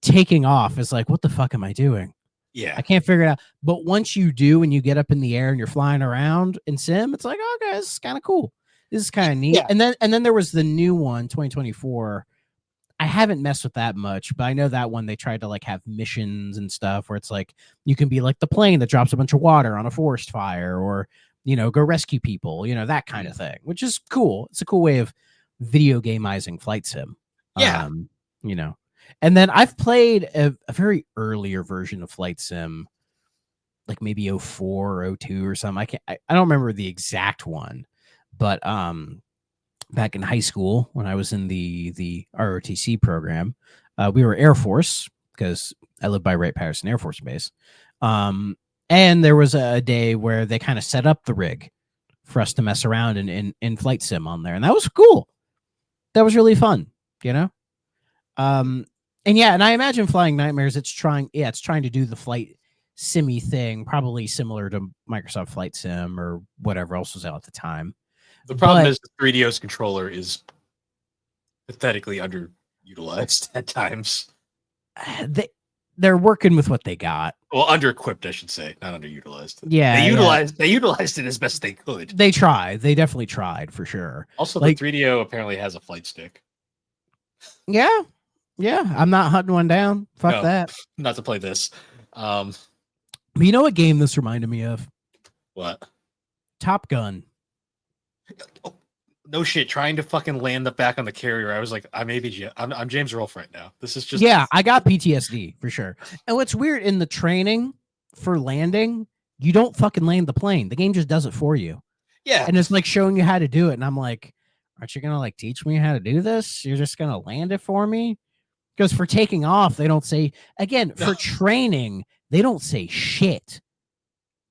Speaker 2: taking off is like, what the fuck am I doing?
Speaker 1: Yeah,
Speaker 2: I can't figure it out. But once you do, and you get up in the air and you're flying around in Sim, it's like, okay, this is kind of cool. This is kind of neat. Yeah. And then there was the new one, 2024. I haven't messed with that much, but I know that one they tried to like have missions and stuff where it's like you can be like the plane that drops a bunch of water on a forest fire, or go rescue people, that kind of thing, which is cool. It's a cool way of video gameizing flight sim.
Speaker 1: Yeah.
Speaker 2: And then I've played a very earlier version of Flight Sim, like maybe 04 or 02 or something. I don't remember the exact one, but back in high school when I was in the ROTC program, we were Air Force because I live by Wright-Patterson Air Force Base. And there was a day where they kind of set up the rig for us to mess around in Flight Sim on there, and that was cool. That was really fun, And yeah, and I imagine Flying Nightmares, it's trying to do the flight simmy thing, probably similar to Microsoft Flight Sim or whatever else was out at the time.
Speaker 1: The problem is the 3DO's controller is pathetically underutilized at times.
Speaker 2: They're working with what they got.
Speaker 1: Well, under-equipped, I should say, not underutilized.
Speaker 2: Yeah,
Speaker 1: they utilized it as best they could.
Speaker 2: They tried. They definitely tried for sure.
Speaker 1: Also, the 3DO apparently has a flight stick.
Speaker 2: Yeah. Yeah, I'm not hunting one down. Fuck that.
Speaker 1: Not to play this.
Speaker 2: But you know what game this reminded me of?
Speaker 1: What?
Speaker 2: Top Gun.
Speaker 1: Oh, no shit. Trying to fucking land back on the carrier. I was like, I'm James Rolfe right now. This is just.
Speaker 2: Yeah, I got PTSD for sure. And what's weird, in the training for landing, you don't fucking land the plane. The game just does it for you.
Speaker 1: Yeah.
Speaker 2: And it's like showing you how to do it. And I'm like, aren't you going to like teach me how to do this? You're just going to land it for me? Because for taking off, they don't say, again, for training, they don't say shit.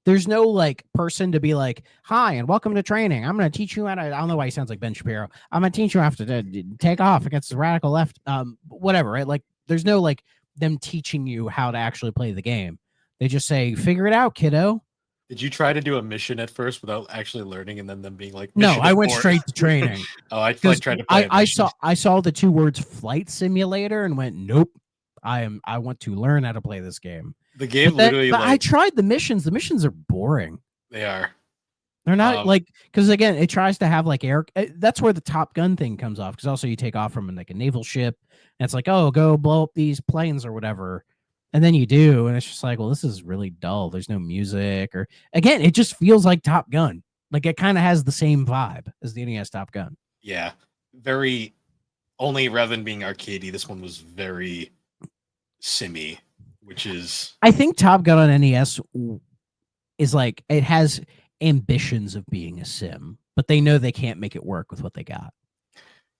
Speaker 2: There's no like person to be like, hi, and welcome to training. I'm going to teach you how to, I don't know why he sounds like Ben Shapiro. I'm going to teach you how to take off against the radical left. Whatever, right? Like there's no like them teaching you how to actually play the game. They just say, figure it out, kiddo.
Speaker 1: Did you try to do a mission at first without actually learning, and then them being like,
Speaker 2: no, I went straight to training.
Speaker 1: Oh, I tried to play
Speaker 2: I saw the two words flight simulator and went, nope. I want to learn how to play this game.
Speaker 1: The game literally.
Speaker 2: But I tried the missions. The missions are boring.
Speaker 1: They are.
Speaker 2: They're not like, because again, it tries to have like air. That's where the Top Gun thing comes off. Because also you take off from like a naval ship, and it's like, oh, go blow up these planes or whatever. And then you do, and it's just like, well, this is really dull. There's no music, or again, it just feels like Top Gun. Like it kind of has the same vibe as the NES Top Gun.
Speaker 1: Yeah, very. Only rather than being arcadey, this one was very simmy, which is.
Speaker 2: I think Top Gun on NES is like, it has ambitions of being a sim, but they know they can't make it work with what they got.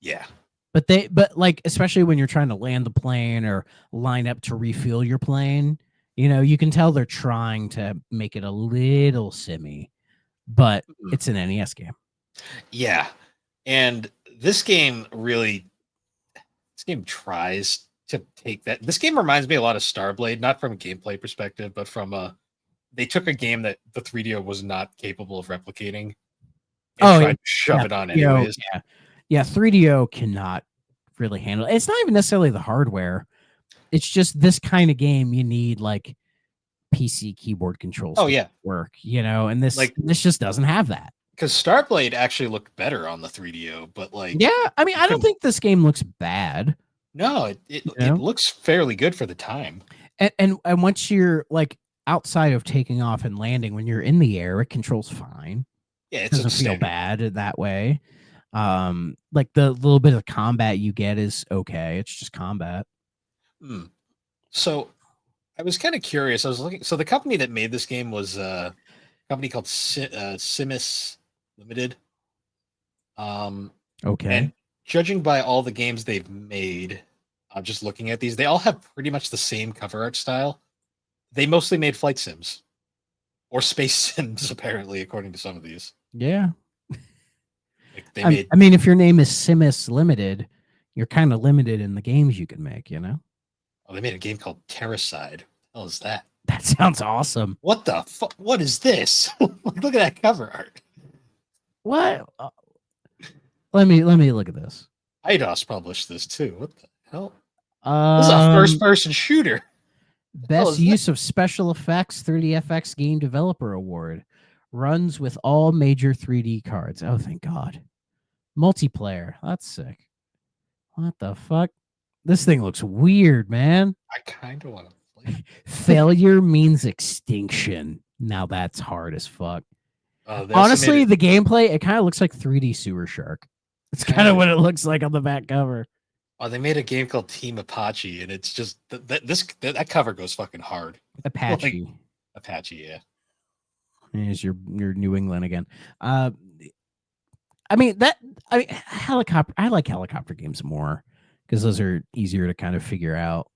Speaker 1: Yeah.
Speaker 2: But like, especially when you're trying to land the plane or line up to refuel your plane, you can tell they're trying to make it a little simmy, but
Speaker 1: Mhm.
Speaker 2: it's an NES game.
Speaker 1: Yeah. And this game tries to take that. This game reminds me a lot of Starblade, not from a gameplay perspective, but from they took a game that the 3DO was not capable of replicating and
Speaker 2: Oh, yeah.
Speaker 1: tried to shove it on
Speaker 2: 3DO,
Speaker 1: anyways.
Speaker 2: yeah, 3DO cannot really handle it. It's not even necessarily the hardware. It's just this kind of game you need like PC keyboard controls
Speaker 1: Oh
Speaker 2: to
Speaker 1: yeah.
Speaker 2: work, and this
Speaker 1: Like
Speaker 2: just doesn't have that.
Speaker 1: because Starblade actually looked better on the 3DO, but like
Speaker 2: Yeah, I mean,
Speaker 1: you
Speaker 2: I don't
Speaker 1: couldn't.
Speaker 2: think this game looks bad,
Speaker 1: No, it looks fairly good for the time.
Speaker 2: and once you're like outside of taking off and landing, when you're in the air, it controls fine.
Speaker 1: Yeah,
Speaker 2: It
Speaker 1: it's a
Speaker 2: doesn't feel
Speaker 1: standard.
Speaker 2: bad in that way. Like the little bit of combat you get is okay. It's just combat.
Speaker 1: Hmm. So I was kind of curious. I was looking. So the company that made this game was a company called Simis Limited. Um,
Speaker 2: Okay.
Speaker 1: and judging by all the games they've made, just looking at these, they all have pretty much the same cover art style. They mostly made flight sims or space sims, apparently, according to some of these.
Speaker 2: Yeah.
Speaker 1: Like they made.
Speaker 2: I mean, if your name is Simis Limited, you're kind of limited in the games you can make.
Speaker 1: Oh, they made a game called Terracide. What the hell is that?
Speaker 2: That sounds awesome.
Speaker 1: What the fuck? What is this? Like, look at that cover art.
Speaker 2: What? Let me look at this.
Speaker 1: IDOS published this too. What the hell? This is a
Speaker 2: Um,
Speaker 1: first-person shooter. What the hell
Speaker 2: Best
Speaker 1: is that?
Speaker 2: use of special effects 30FX Game Developer Award. Runs with all major 3D cards. Oh, thank God. Multiplayer. That's sick. What the fuck? This thing looks weird, man.
Speaker 1: I kind of want to play.
Speaker 2: Failure means extinction. Now that's hard as fuck.
Speaker 1: They also made
Speaker 2: Honestly,
Speaker 1: it
Speaker 2: the gameplay, it kind of looks like 3D Sewer Shark. It's kind of
Speaker 1: kinda.
Speaker 2: what it looks like on the back cover.
Speaker 1: Oh, they made a game called Team Apache, and it's just that cover goes fucking hard. Like
Speaker 2: Apache.
Speaker 1: Apache, yeah.
Speaker 2: Here's your New England again. Uh, I mean helicopter. I like helicopter games more because those are easier to kind of figure out.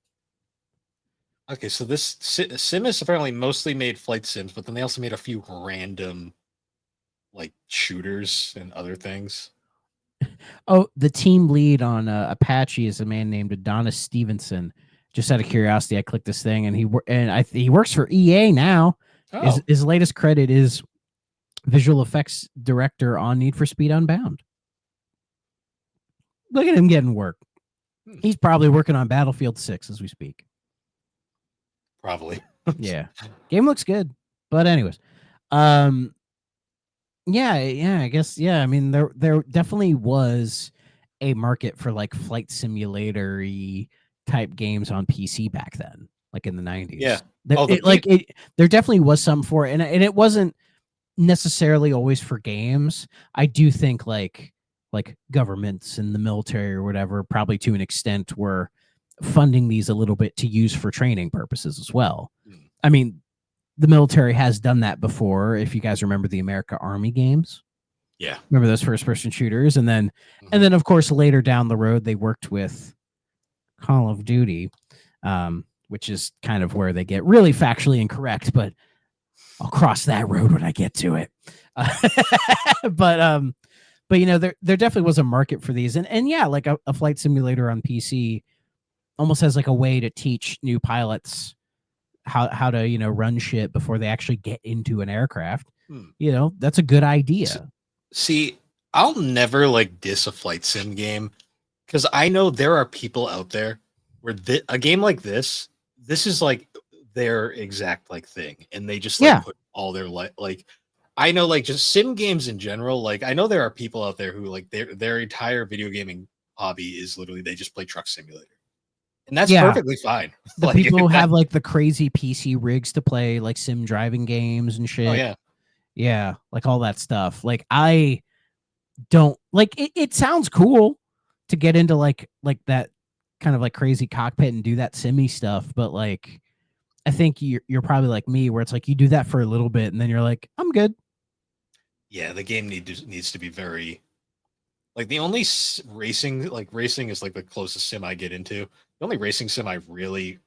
Speaker 1: Okay, so this Simus apparently mostly made flight sims, but then they also made a few random like shooters and other things.
Speaker 2: Oh, the team lead on Apache is a man named Adonis Stevenson. Just out of curiosity, I clicked this thing, and he works for EA now.
Speaker 1: Oh,
Speaker 2: His latest credit is visual effects director on Need for Speed Unbound. Look at him getting work. He's probably working on Battlefield 6 as we speak.
Speaker 1: probably.
Speaker 2: Yeah. Game looks good. But anyways, yeah, I guess I mean there definitely was a market for like flight simulator type games on PC back then, like in the 90s.
Speaker 1: Yeah.
Speaker 2: There definitely was some for it, and it wasn't necessarily always for games. I do think like governments and the military or whatever, probably to an extent, were funding these a little bit to use for training purposes as well. I mean, the military has done that before. If you guys remember the America Army games,
Speaker 1: Yeah.
Speaker 2: remember those first-person shooters, and then of course later down the road they worked with Call of Duty, which is kind of where they get really factually incorrect, but I'll cross that road when I get to it. But there definitely was a market for these, and yeah, like a flight simulator on PC almost has like a way to teach new pilots how to run shit before they actually get into an aircraft. That's a good idea.
Speaker 1: See, I'll never like diss a flight sim game because I know there are people out there where a game like this is like their exact like thing, and they just like put all their like. I know like just sim games in general. Like I know there are people out there who like their entire video gaming hobby is literally they just play Truck Simulator, and that's perfectly fine.
Speaker 2: The
Speaker 1: like,
Speaker 2: people who have like the crazy PC rigs to play like sim driving games and shit.
Speaker 1: Oh yeah.
Speaker 2: Yeah, like all that stuff. Like I don't like it sounds cool to get into like that kind of like crazy cockpit and do that simmy stuff, but like I think you're probably like me where it's like you do that for a little bit and then you're like, I'm good.
Speaker 1: Yeah, the game needs to be very like the only racing is like the closest sim I get into. The only racing sim I really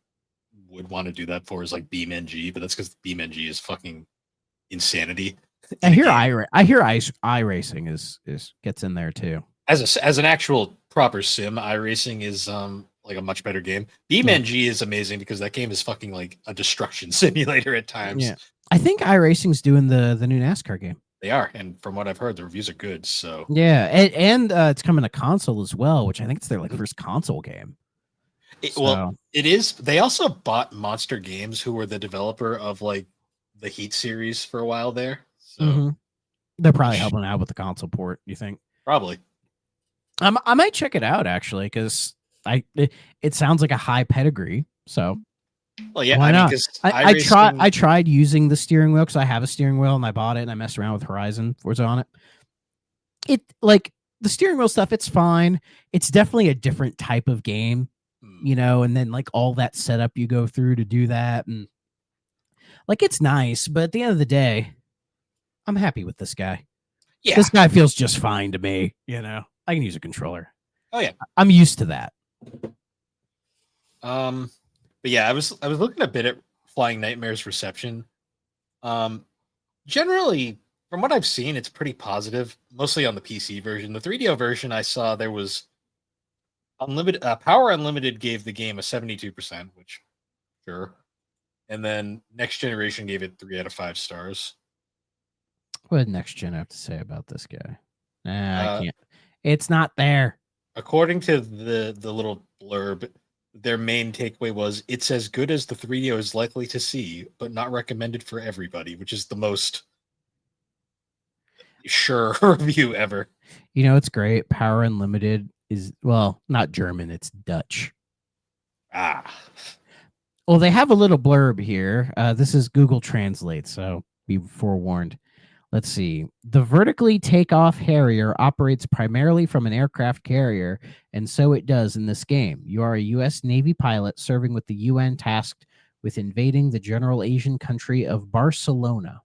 Speaker 1: would want to do that for is like BeamNG, but that's because BeamNG is fucking insanity
Speaker 2: I
Speaker 1: in a
Speaker 2: hear
Speaker 1: game.
Speaker 2: I hear iRacing is gets in there too.
Speaker 1: As an actual proper sim, iRacing is like a much better game.
Speaker 2: Yeah.
Speaker 1: BeamNG is amazing because that game is fucking like a destruction simulator at times.
Speaker 2: Yeah. I think iRacing's doing the new NASCAR game.
Speaker 1: They are, and from what I've heard, the reviews are good. So
Speaker 2: Yeah, and it's coming to console as well, which I think it's their like first console game.
Speaker 1: well,
Speaker 2: So
Speaker 1: it is. They also bought Monster Games, who were the developer of like the Heat series for a while there. So
Speaker 2: mhm. They're probably
Speaker 1: which
Speaker 2: helping out with the console port. You think?
Speaker 1: probably
Speaker 2: I might check it out actually because it sounds like a high pedigree. So
Speaker 1: well, yeah.
Speaker 2: why
Speaker 1: I mean,
Speaker 2: not?
Speaker 1: because iRacing,
Speaker 2: I tried using the steering wheel because I have a steering wheel and I bought it and I messed around with Horizon Forza on it. It like the steering wheel stuff. It's fine. It's definitely a different type of game, you know. And then like all that setup you go through to do that, and like it's nice. But at the end of the day, I'm happy with this guy.
Speaker 1: yeah.
Speaker 2: This guy feels just fine to me. You know, I can use a controller.
Speaker 1: Oh yeah.
Speaker 2: I'm used to that.
Speaker 1: Um, but yeah, I was looking a bit at Flying Nightmares reception. Um, generally, from what I've seen, it's pretty positive, mostly on the PC version. The 3DO version, I saw there was unlimited Power Unlimited gave the game a 72%, which sure, and then Next Generation gave it 3 out of 5 stars.
Speaker 2: What did next gen have to say about this guy? Nah, I
Speaker 1: Uh,
Speaker 2: can't. It's not there.
Speaker 1: according to the little blurb, their main takeaway was it's as good as the 3DO is likely to see, but not recommended for everybody, which is the most sure review ever.
Speaker 2: You know, it's great. Power Unlimited is well, not German. It's Dutch.
Speaker 1: Ah,
Speaker 2: Well, they have a little blurb here. This is Google Translate, so be forewarned. Let's see. The vertically takeoff Harrier operates primarily from an aircraft carrier, and so it does in this game. You are a U.S. Navy pilot serving with the UN tasked with invading the general Asian country of Barcelona.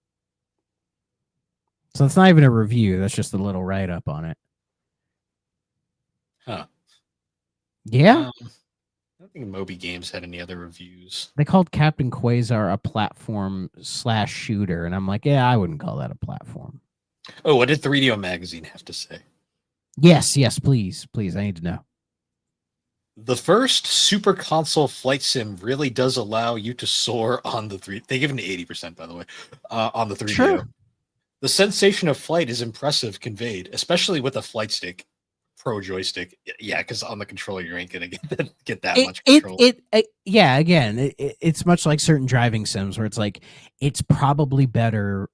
Speaker 2: So that's not even a review. That's just a little write up on it.
Speaker 1: huh.
Speaker 2: Yeah.
Speaker 1: I don't think Moby Games had any other reviews.
Speaker 2: They called Captain Quasar a platform slash shooter. And I'm like, yeah, I wouldn't call that a platform.
Speaker 1: Oh, what did 3DO Magazine have to say?
Speaker 2: Yes, please. Please. I need to know.
Speaker 1: The first Super Console flight sim really does allow you to soar on the three. They give it an 80%, by the way, on the 3DO.
Speaker 2: Sure.
Speaker 1: The sensation of flight is impressive conveyed, especially with a flight stick, pro joystick. Yeah, because on the controller you ain't gonna get that much control.
Speaker 2: Yeah, again, it's much like certain driving sims where it's like it's probably better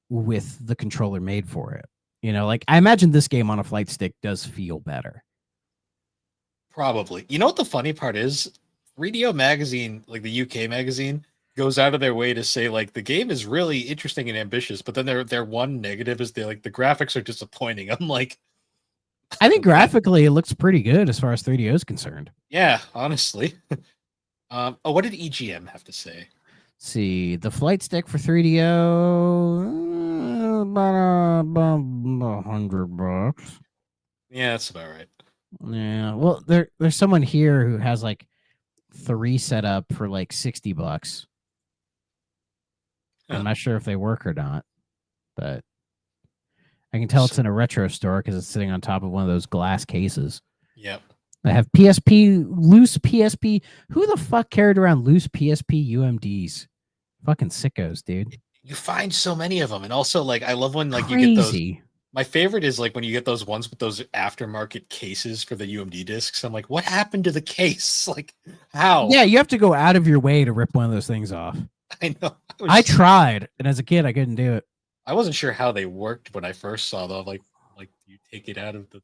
Speaker 2: with the controller made for it. You know, like I imagine this game on a flight stick does feel better.
Speaker 1: Probably. You know what the funny part is? 3DO Magazine, like the UK magazine, goes out of their way to say like the game is really interesting and ambitious, but then their one negative is they like the graphics are disappointing. I'm like,
Speaker 2: I think
Speaker 1: okay.
Speaker 2: graphically it looks pretty good as far as 3DO is concerned.
Speaker 1: Yeah, honestly. Oh, what did EGM have to say?
Speaker 2: See, the flight stick for 3DO about $100.
Speaker 1: Yeah, that's about right.
Speaker 2: Yeah, well, there's someone here who has like 3 set up for like $60.
Speaker 1: Huh.
Speaker 2: I'm not sure if they work or not, but I can tell it's in a retro store because it's sitting on top of one of those glass cases.
Speaker 1: Yep.
Speaker 2: I have PSP, loose PSP. Who the fuck carried around loose PSP UMDs? Fucking sickos, dude.
Speaker 1: You find so many of them, and also like I love when like
Speaker 2: Crazy.
Speaker 1: you get those. My favorite is like when you get those ones with those aftermarket cases for the UMD discs. I'm like, what happened to the case? Like, how?
Speaker 2: Yeah, you have to go out of your way to rip one of those things off.
Speaker 1: I know.
Speaker 2: I tried, and as a kid, I couldn't do it.
Speaker 1: I wasn't sure how they worked when I first saw them. Like you take it out of the,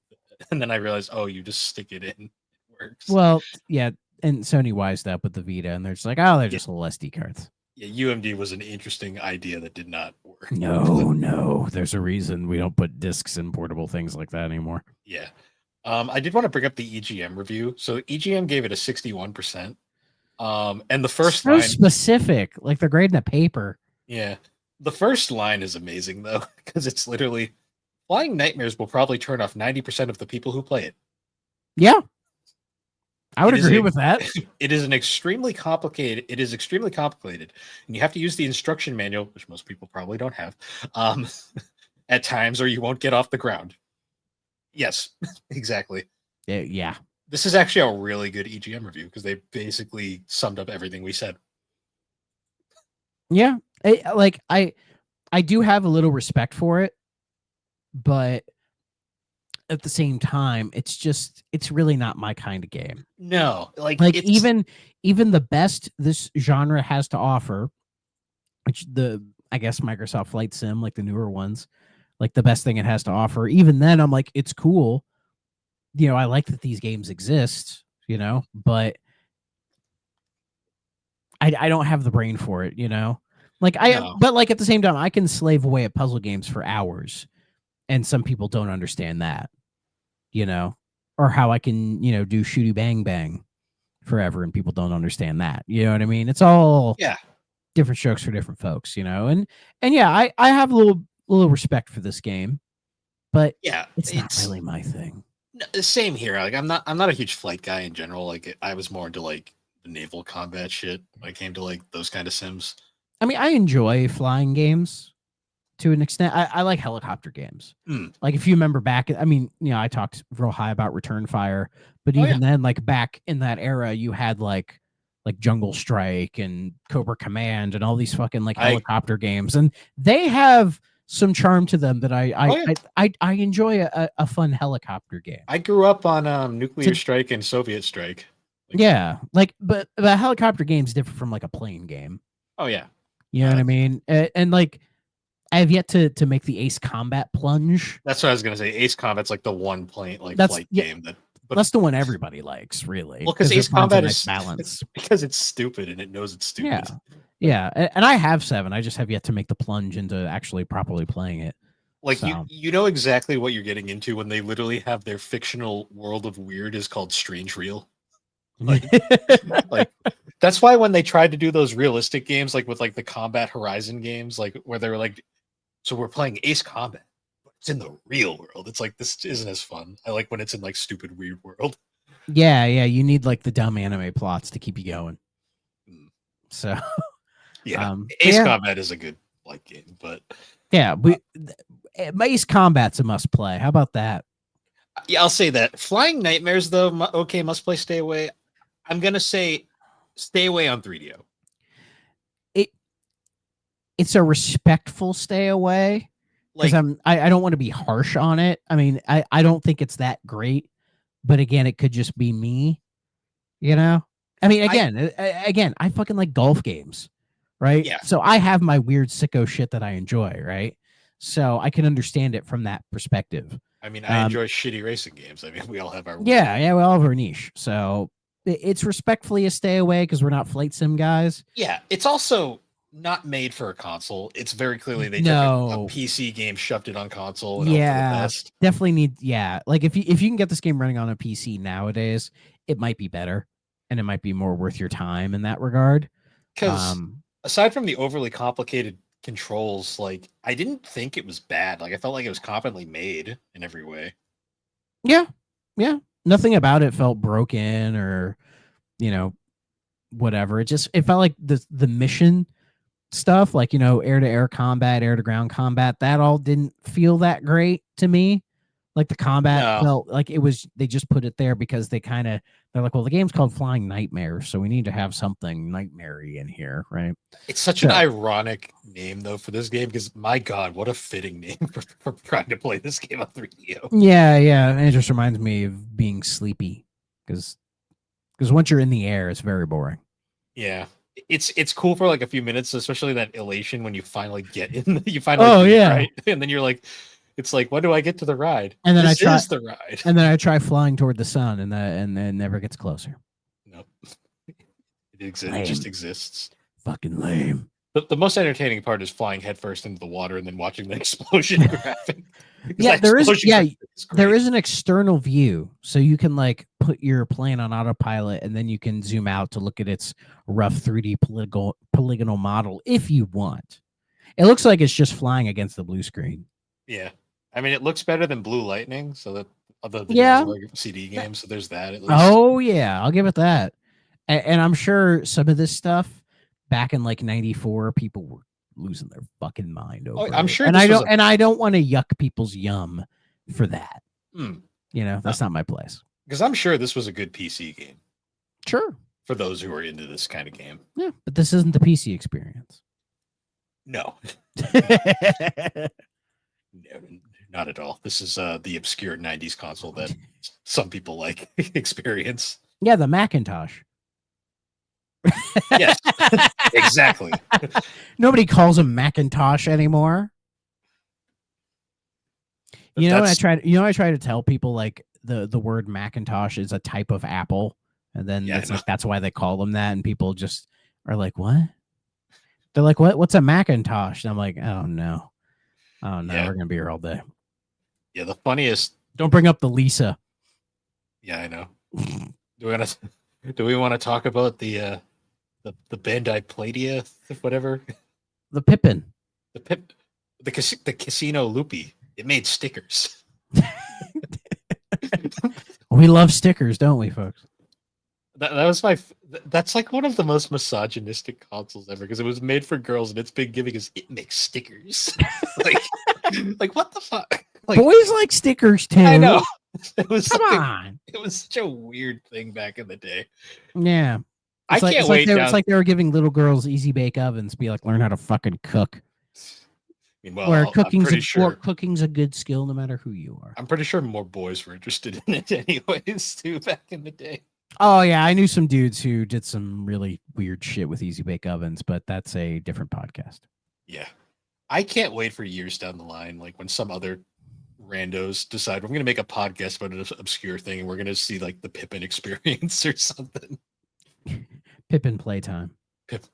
Speaker 1: and then I realized, oh, you just stick it in. It works.
Speaker 2: Well, yeah, and Sony wised up with the Vita, and they're just like, oh, they're just little SD cards.
Speaker 1: Yeah, UMD was an interesting idea that did not work.
Speaker 2: No, there's a reason we don't put discs in portable things like that anymore.
Speaker 1: Yeah. I did want to bring up the EGM review. So EGM gave it a 61%. And the first
Speaker 2: so
Speaker 1: line
Speaker 2: specific, like they're grading a paper.
Speaker 1: Yeah. The first line is amazing though, because it's literally flying nightmares will probably turn off 90% of the people who play it.
Speaker 2: Yeah, I would
Speaker 1: It is
Speaker 2: agree
Speaker 1: a
Speaker 2: with that.
Speaker 1: it is extremely complicated, and you have to use the instruction manual, which most people probably don't have, um, at times, or you won't get off the ground. Yes, exactly.
Speaker 2: Yeah.
Speaker 1: This is actually a really good EGM review because they basically summed up everything we said.
Speaker 2: Yeah. I do have a little respect for it, but at the same time, it's really not my kind of game.
Speaker 1: No, like
Speaker 2: Like
Speaker 1: it's
Speaker 2: even the best this genre has to offer, which I guess Microsoft Flight Sim, like the newer ones, like the best thing it has to offer. Even then, I'm like, it's cool. I like that these games exist, but I don't have the brain for it,
Speaker 1: no,
Speaker 2: but like at the same time, I can slave away at puzzle games for hours, and some people don't understand that, you know, or how I can, do shooty bang bang forever, and people don't understand that. You know what I mean? It's all
Speaker 1: yeah,
Speaker 2: different strokes for different folks, and yeah, I have a little respect for this game, but
Speaker 1: yeah.
Speaker 2: it's not
Speaker 1: It's
Speaker 2: really my thing.
Speaker 1: same here. Like I'm not a huge flight guy in general. Like I was more into like the naval combat shit when it came to like those kind of sims.
Speaker 2: I mean, I enjoy flying games to an extent. I like helicopter games.
Speaker 1: Mm.
Speaker 2: Like if you remember back, I mean, I talked real high about Return Fire, but
Speaker 1: Oh yeah,
Speaker 2: even then, like back in that era, you had like Jungle Strike and Cobra Command and all these fucking like
Speaker 1: I
Speaker 2: helicopter games, and they have some charm to them that I
Speaker 1: oh
Speaker 2: I
Speaker 1: yeah.
Speaker 2: I enjoy a fun helicopter game.
Speaker 1: I grew up on Nuclear
Speaker 2: To,
Speaker 1: Strike and Soviet Strike. Like,
Speaker 2: yeah, like but helicopter games differ from like a plane game.
Speaker 1: oh yeah,
Speaker 2: You know what
Speaker 1: uh,
Speaker 2: I mean? And like I have yet to make the Ace Combat plunge.
Speaker 1: that's what I was gonna say. Ace Combat's like the one plane like
Speaker 2: That's
Speaker 1: flight
Speaker 2: yeah,
Speaker 1: game that, but
Speaker 2: that's the one everybody likes, really,
Speaker 1: well, because
Speaker 2: because it
Speaker 1: Ace
Speaker 2: finds a
Speaker 1: Combat
Speaker 2: nice
Speaker 1: is
Speaker 2: balance.
Speaker 1: because it's stupid and it knows it's
Speaker 2: Yeah,
Speaker 1: stupid. Like
Speaker 2: yeah, and I have 7. I just have yet to make the plunge into actually properly playing it.
Speaker 1: like you
Speaker 2: So
Speaker 1: you know exactly what you're getting into when they literally have their fictional world of weird is called Strange Real. Like that's why when they tried to do those realistic games like with like the Combat Horizon games like where they were like so we're playing Ace Combat but it's in the real world. It's like this isn't as fun. I like when it's in like stupid weird world.
Speaker 2: yeah, you need like the dumb anime plots to keep you going.
Speaker 1: Mm.
Speaker 2: So,
Speaker 1: Yeah.
Speaker 2: but
Speaker 1: Ace
Speaker 2: yeah,
Speaker 1: Combat is a good like game, but
Speaker 2: yeah, Ace Combat's a must play. How about that?
Speaker 1: yeah, I'll say that. Flying Nightmares though, okay, must play stay away. I'm going to say stay away on 3DO.
Speaker 2: It it's a respectful stay away because
Speaker 1: Like
Speaker 2: I don't want to be harsh on it. I mean, I don't think it's that great, but again, it could just be me, you know. I mean,
Speaker 1: I
Speaker 2: again, I fucking like golf games, right?
Speaker 1: yeah,
Speaker 2: So I have my weird sicko shit that I enjoy, right? So I can understand it from that perspective.
Speaker 1: I mean, I
Speaker 2: Um,
Speaker 1: enjoy shitty racing games. I mean, we all have our weird.
Speaker 2: yeah, we all have our niche. So it's respectfully a stay away because we're not flight sim guys.
Speaker 1: Yeah, it's also not made for a console. It's very clearly they took a
Speaker 2: No,
Speaker 1: PC game, shoved it on console, and hope for the
Speaker 2: yeah,
Speaker 1: best.
Speaker 2: definitely need. Yeah, like if you can get this game running on a PC nowadays, it might be better, and it might be more worth your time in that regard.
Speaker 1: Because
Speaker 2: Um,
Speaker 1: aside from the overly complicated controls, like I didn't think it was bad. Like I felt like it was competently made in every way.
Speaker 2: yeah, yeah, nothing about it felt broken or you know whatever. It felt like the mission stuff, like air to air combat, air to ground combat, that all didn't feel that great to me. Like the combat
Speaker 1: No,
Speaker 2: felt like they just put it there because they're like, well, the game's called Flying Nightmare, so we need to have something nightmare-y in here, right?
Speaker 1: it's such an
Speaker 2: So
Speaker 1: ironic name though for this game because my god, what a fitting name for trying to play this game on 3DO.
Speaker 2: yeah, and it just reminds me of being sleepy because once you're in the air, it's very boring.
Speaker 1: Yeah. It's cool for like a few minutes, especially that elation when you finally get in, you finally
Speaker 2: Oh
Speaker 1: do it
Speaker 2: yeah,
Speaker 1: right, and then you're like, it's like, when do I get to the ride?
Speaker 2: and then
Speaker 1: This is the ride.
Speaker 2: I try flying toward the sun, and then never gets closer.
Speaker 1: Nope, it just
Speaker 2: Lame,
Speaker 1: exists.
Speaker 2: fucking lame.
Speaker 1: The most entertaining part is flying headfirst into the water and then watching the explosion graphic. Because
Speaker 2: Yeah,
Speaker 1: that explosion graphic is
Speaker 2: there
Speaker 1: great.
Speaker 2: is an external view, so you can like put your plane on autopilot, and then you can zoom out to look at its rough 3D polygonal model if you want. It looks like it's just flying against the blue screen.
Speaker 1: Yeah, I mean, it looks better than Blue Lightning. So that other than
Speaker 2: Yeah.
Speaker 1: like CD games, so there's that at least.
Speaker 2: Oh yeah, I'll give it that. And I'm sure some of this stuff back in like '94, people were losing their fucking mind over
Speaker 1: I'm
Speaker 2: it.
Speaker 1: sure
Speaker 2: And
Speaker 1: this
Speaker 2: I
Speaker 1: was
Speaker 2: don't and I don't want to yuck people's yum for that.
Speaker 1: Hmm.
Speaker 2: You know, that's not my place.
Speaker 1: Because I'm sure this was a good PC game
Speaker 2: Sure.
Speaker 1: for those who are into this kind of game.
Speaker 2: Yeah, but this isn't the PC experience.
Speaker 1: No, no, not at all. This is the obscure '90s console that some people like experience.
Speaker 2: Yeah, the Macintosh.
Speaker 1: Yes, exactly.
Speaker 2: Nobody calls them Macintosh anymore. You know, I try to tell people like the word Macintosh is a type of apple, and then
Speaker 1: Yeah,
Speaker 2: it's like that's why they call them that, and people just are like, "What?" They're like, "What? What's a Macintosh?" And I'm like, "Oh no,
Speaker 1: Yeah.
Speaker 2: we're gonna be here all day."
Speaker 1: Yeah, the funniest.
Speaker 2: Don't bring up the Lisa.
Speaker 1: Yeah, I know. Do we want to talk about the Bandai Pladia, whatever?
Speaker 2: The Pippin.
Speaker 1: The Pip, the Casino Loopy. It made stickers.
Speaker 2: We love stickers, don't we, folks?
Speaker 1: That was that's like one of the most misogynistic consoles ever because it was made for girls and its big gimmick is it makes stickers. like what the fuck? Like,
Speaker 2: boys like stickers too.
Speaker 1: I know. It was
Speaker 2: Come on.
Speaker 1: It was such a weird thing back in the day.
Speaker 2: Yeah.
Speaker 1: I can't wait.
Speaker 2: It's like they were giving little girls easy bake ovens, be like, learn how to fucking cook.
Speaker 1: Well,
Speaker 2: Where
Speaker 1: sure,
Speaker 2: cooking's a good skill no matter who you are.
Speaker 1: I'm pretty sure more boys were interested in it anyways, too, back in the day.
Speaker 2: Oh yeah, I knew some dudes who did some really weird shit with easy bake ovens, but that's a different podcast.
Speaker 1: Yeah. I can't wait for years down the line, like when some other randos decide we're going to make a podcast about an obscure thing and we're going to see like the Pippin experience or something.
Speaker 2: Pippin playtime.
Speaker 1: Pip.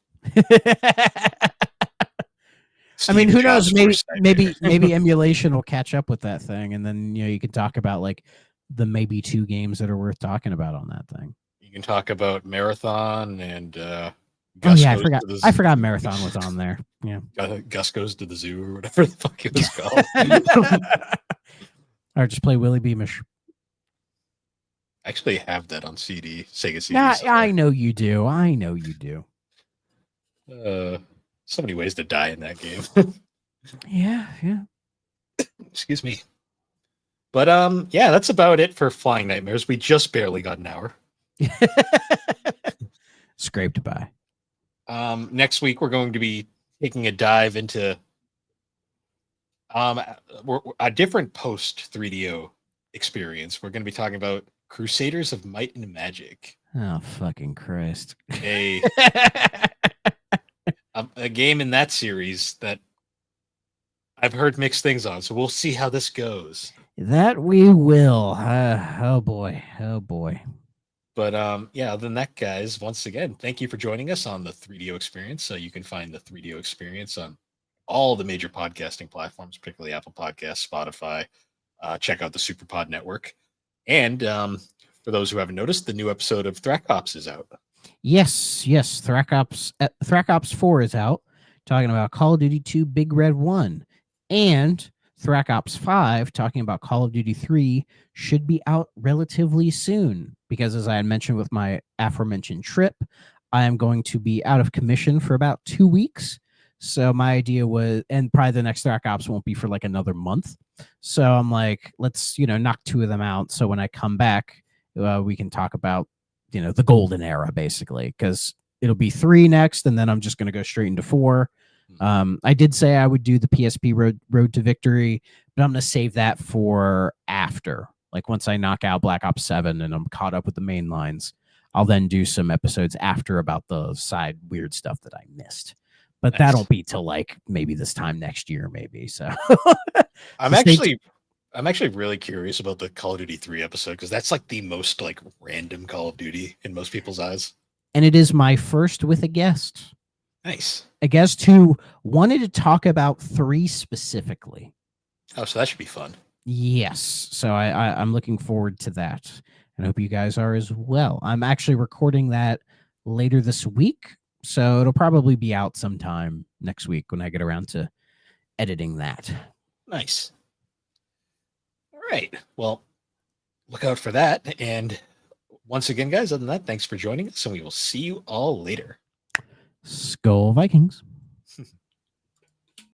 Speaker 2: I mean, who knows? Maybe emulation will catch up with that thing, and then you can talk about like the maybe 2 games that are worth talking about on that thing.
Speaker 1: You can talk about Marathon and
Speaker 2: Gus I forgot Marathon was on there. Yeah,
Speaker 1: Gus Goes to the Zoo or whatever the fuck it was called.
Speaker 2: Or just play Willy Beamish.
Speaker 1: I actually have that on CD, Sega CD.
Speaker 2: Yeah, I know you do.
Speaker 1: So many ways to die in that game.
Speaker 2: Yeah.
Speaker 1: Excuse me. But yeah, that's about it for Flying Nightmares. We just barely got an hour.
Speaker 2: Scraped by.
Speaker 1: Next week we're going to be taking a dive into a different post 3DO experience. We're going to be talking about Crusaders of Might and Magic.
Speaker 2: Oh fucking Christ!
Speaker 1: A game in that series that I've heard mixed things on, so we'll see how this goes.
Speaker 2: That we will. Oh boy.
Speaker 1: But yeah, other than that, guys, once again, thank you for joining us on the 3DO Experience. So you can find the 3DO Experience on all the major podcasting platforms, particularly Apple Podcasts, Spotify. Check out the SuperPod Network. And for those who haven't noticed, the new episode of Thrack Ops is out.
Speaker 2: Yes. Thrack Ops 4 is out, talking about Call of Duty 2 Big Red 1. And Thrack Ops 5, talking about Call of Duty 3, should be out relatively soon. Because as I had mentioned with my aforementioned trip, I am going to be out of commission for about 2 weeks. So my idea was, and probably the next Thrack Ops won't be for like another month. So I'm like, let's, knock 2 of them out. So when I come back, we can talk about, the golden era, basically, because it'll be 3 next, and then I'm just going to go straight into 4. I did say I would do the PSP Road to Victory, but I'm going to save that for after. Like once I knock out Black Ops 7 and I'm caught up with the main lines, I'll then do some episodes after about the side weird stuff that I missed. But that'll be till like maybe this time next year, maybe. So
Speaker 1: I'm actually really curious about the Call of Duty 3 episode because that's like the most like random Call of Duty in most people's eyes.
Speaker 2: And it is my first with a guest.
Speaker 1: Nice.
Speaker 2: A guest who wanted to talk about 3 specifically.
Speaker 1: Oh, so that should be fun.
Speaker 2: Yes. So I'm looking forward to that. And I hope you guys are as well. I'm actually recording that later this week. So it'll probably be out sometime next week when I get around to editing that.
Speaker 1: Nice. All right. Well, look out for that. And once again, guys, other than that, thanks for joining us, and we will see you all later.
Speaker 2: Skull Vikings.